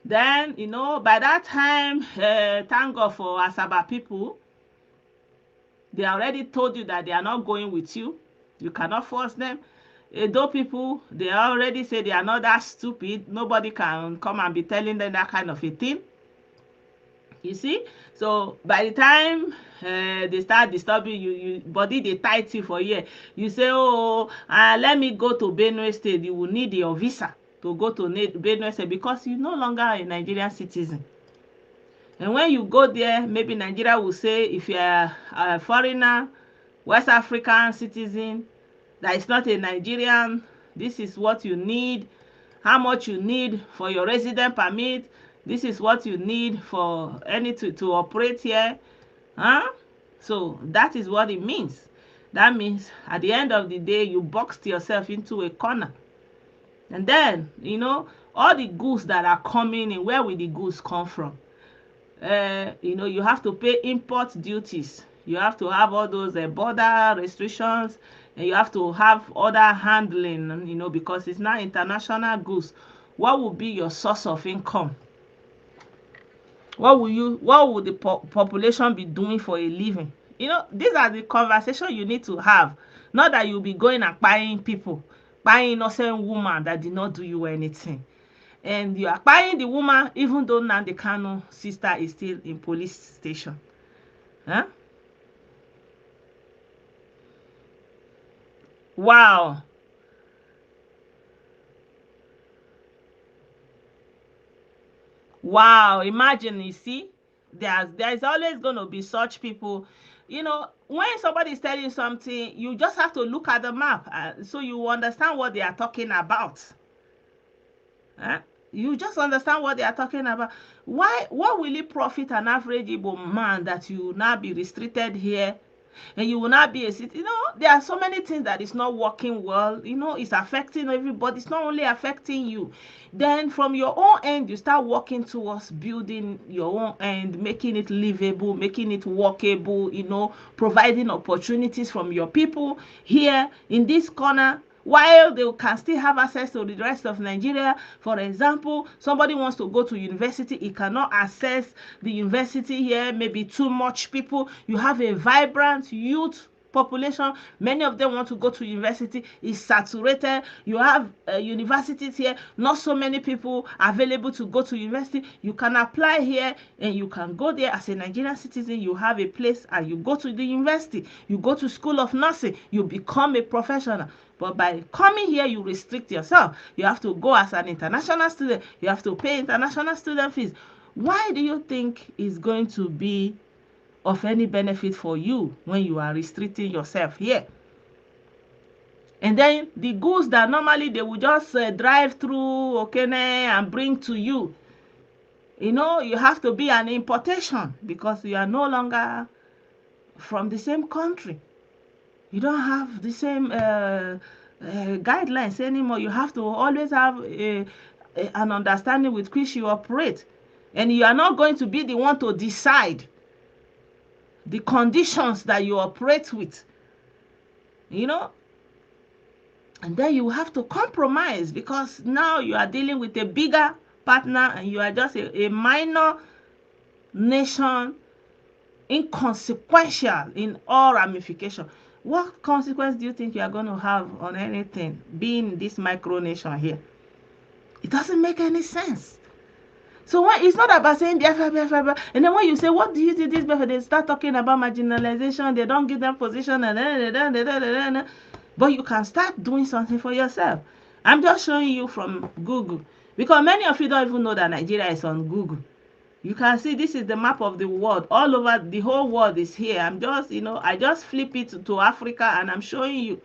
Then, you know, by that time, thank God for Asaba people. They already told you that they are not going with you. You cannot force them. Edo people, they already say they are not that stupid. Nobody can come and be telling them that kind of a thing. You see? So by the time they start disturbing you, body they tight you for a year. You say, oh, let me go to Benue State. You will need your visa to go to Benue State, because you're no longer a Nigerian citizen. And when you go there, maybe Nigeria will say, if you are a foreigner, West African citizen, that is not a Nigerian, this is what you need, how much you need for your resident permit, this is what you need for any to operate here. So that is what it means. That means at the end of the day, you boxed yourself into a corner. And then, you know, all the goods that are coming in, where will the goods come from? You know, you have to pay import duties. You have to have all those border restrictions, and you have to have other handling, you know, because it's not international goods. What will be your source of income? What will the population be doing for a living? You know, these are the conversations you need to have. Not that you'll be going and buying people, buying innocent woman that did not do you anything. And you are buying the woman even though Nnamdi Kanu sister is still in police station. Wow. Wow, imagine, you see, there's always going to be such people. You know, when somebody is telling you something, you just have to look at the map, so you understand what they are talking about. You just understand what they are talking about. What will it profit an average Igbo man that you will not be restricted here, and you will not be a citizen? You know, there are so many things that is not working well. You know, it's affecting everybody. It's not only affecting you. Then from your own end, you start working towards building your own end, making it livable, making it workable, you know, providing opportunities from your people here in this corner, while they can still have access to the rest of Nigeria. For example, somebody wants to go to university, he cannot access the university here, maybe too much people. You have a vibrant youth population, many of them want to go to university, it's saturated. You have universities here, not so many people available to go to university. You can apply here and you can go there as a Nigerian citizen. You have a place and you go to the university, you go to school of nursing, you become a professional. But by coming here, you restrict yourself. You have to go as an international student. You have to pay international student fees. Why do you think is going to be of any benefit for you when you are restricting yourself here? And then the goods that normally they would just drive through Okene and bring to you, you know, you have to be an importation because you are no longer from the same country. You don't have the same guidelines anymore. You have to always have an understanding with which you operate. And you are not going to be the one to decide the conditions that you operate with, you know. And then you have to compromise because now you are dealing with a bigger partner and you are just a minor nation, inconsequential in all ramifications. What consequence do you think you are going to have on anything being this micronation here? It doesn't make any sense. So when, it's not about saying Biafra, and then when you say, what do you do this Biafra, they start talking about marginalization, they don't give them position, and but you can start doing something for yourself. I'm just showing you from Google, because many of you don't even know that Nigeria is on Google. You can see this is the map of the world. All over the whole world is here. I'm just, you know, I just flip it to Africa and I'm showing you.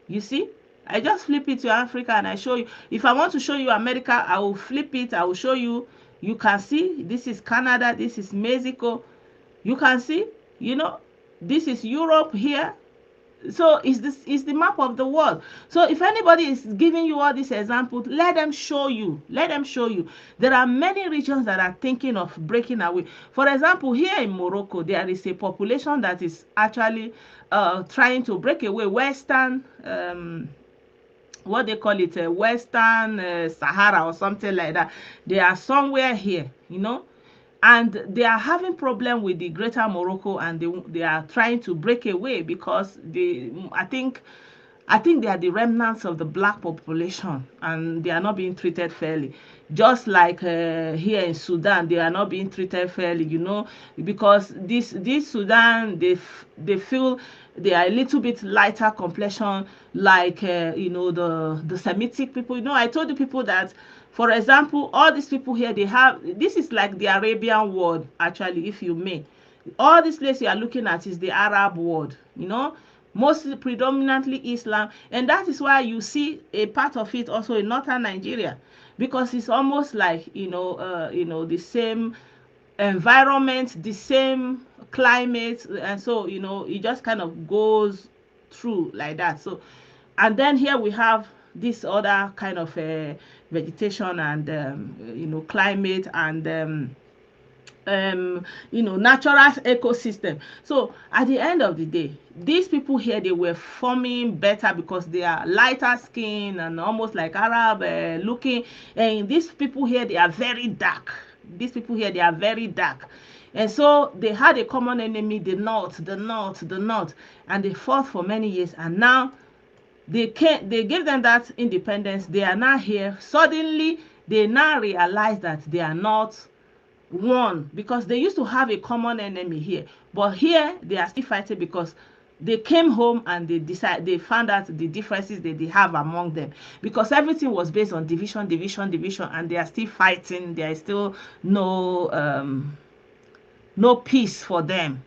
You see? I just flip it to Africa and I show you. If I want to show you America, I will flip it. I will show you. You can see this is Canada. This is Mexico. You can see, you know, this is Europe here. So is this is the map of the world. So if anybody is giving you all these examples, let them show you. Let them show you. There are many regions that are thinking of breaking away. For example, here in Morocco, there is a population that is actually trying to break away. Western, what they call it, Western Sahara or something like that. They are somewhere here, you know. And they are having problem with the greater Morocco, and they are trying to break away because I think they are the remnants of the black population and they are not being treated fairly. Just like here in Sudan, they are not being treated fairly, you know, because this Sudan, they feel they are a little bit lighter complexion, like you know, the Semitic people. You know, I told the people that, for example, all these people here, they have, this is like the Arabian world, actually, if you may. All this place you are looking at is the Arab world, you know, mostly predominantly Islam. And that is why you see a part of it also in northern Nigeria, because it's almost like, you know, the same environment, the same climate. And so, you know, it just kind of goes through like that. So, and then here we have this other kind of vegetation and you know, climate and you know, natural ecosystem. So at the end of the day, these people here, they were forming better because they are lighter skin and almost like Arab looking. And these people here, they are very dark. These people here, they are very dark. And so they had a common enemy, the north, and they fought for many years. And now they gave them that independence. They are now here. Suddenly, they now realize that they are not one, because they used to have a common enemy here, but here they are still fighting because they came home and they found out the differences that they have among them, because everything was based on division, and they are still fighting. There is still no peace for them.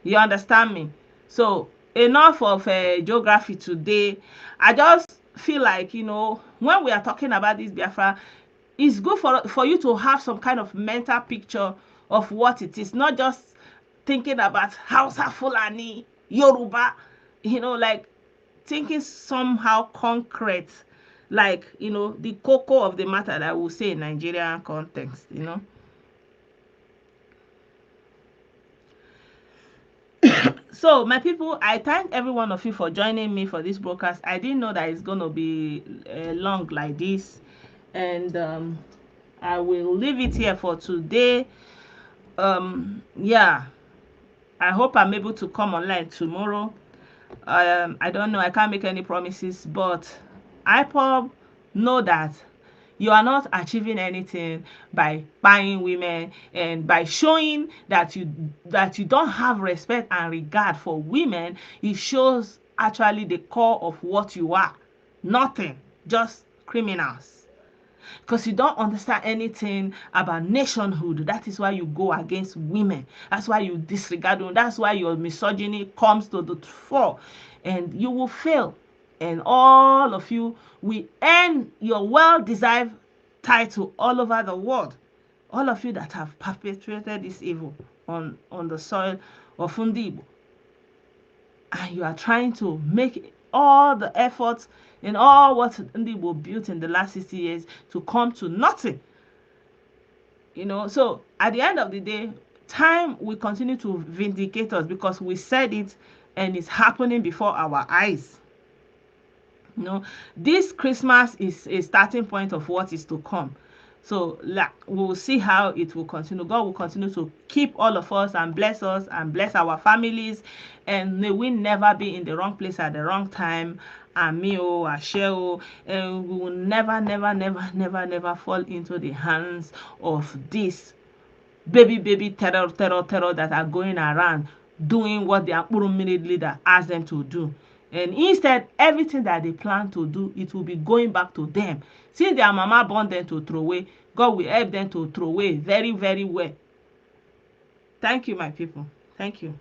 You understand me? So enough of geography today. I just feel like, you know, when we are talking about this Biafra, it's good for you to have some kind of mental picture of what it is, not just thinking about Hausa, Fulani, Yoruba, you know, like thinking somehow concrete, like, you know, the cocoa of the matter that I will say in Nigerian context, you know. So my people, I thank every one of you for joining me for this broadcast. I didn't know that it's going to be long like this, and I will leave it here for today. Yeah, I hope I'm able to come online tomorrow. I don't know, I can't make any promises, but IPOB, know that you are not achieving anything by buying women and by showing that you don't have respect and regard for women. It shows actually the core of what you are. Nothing, just criminals. Because you don't understand anything about nationhood. That is why you go against women. That's why you disregard them. That's why your misogyny comes to the fore, and you will fail. And all of you will earn your well-deserved title all over the world. All of you that have perpetrated this evil on the soil of Ndi Igbo. And you are trying to make all the efforts in all what Ndi Igbo built in the last 60 years to come to nothing. So at the end of the day, time will continue to vindicate us because we said it and it's happening before our eyes. This Christmas is a starting point of what is to come. So we'll see how it will continue. God will continue to keep all of us and bless our families, and may we never be in the wrong place at the wrong time. Amio, Asheo, and we will never fall into the hands of this baby terror that are going around doing what the Akpuru Minute leader asked them to do. And instead, everything that they plan to do, it will be going back to them. Since their mama born them to throw away, God will help them to throw away very, very well. Thank you, my people. Thank you.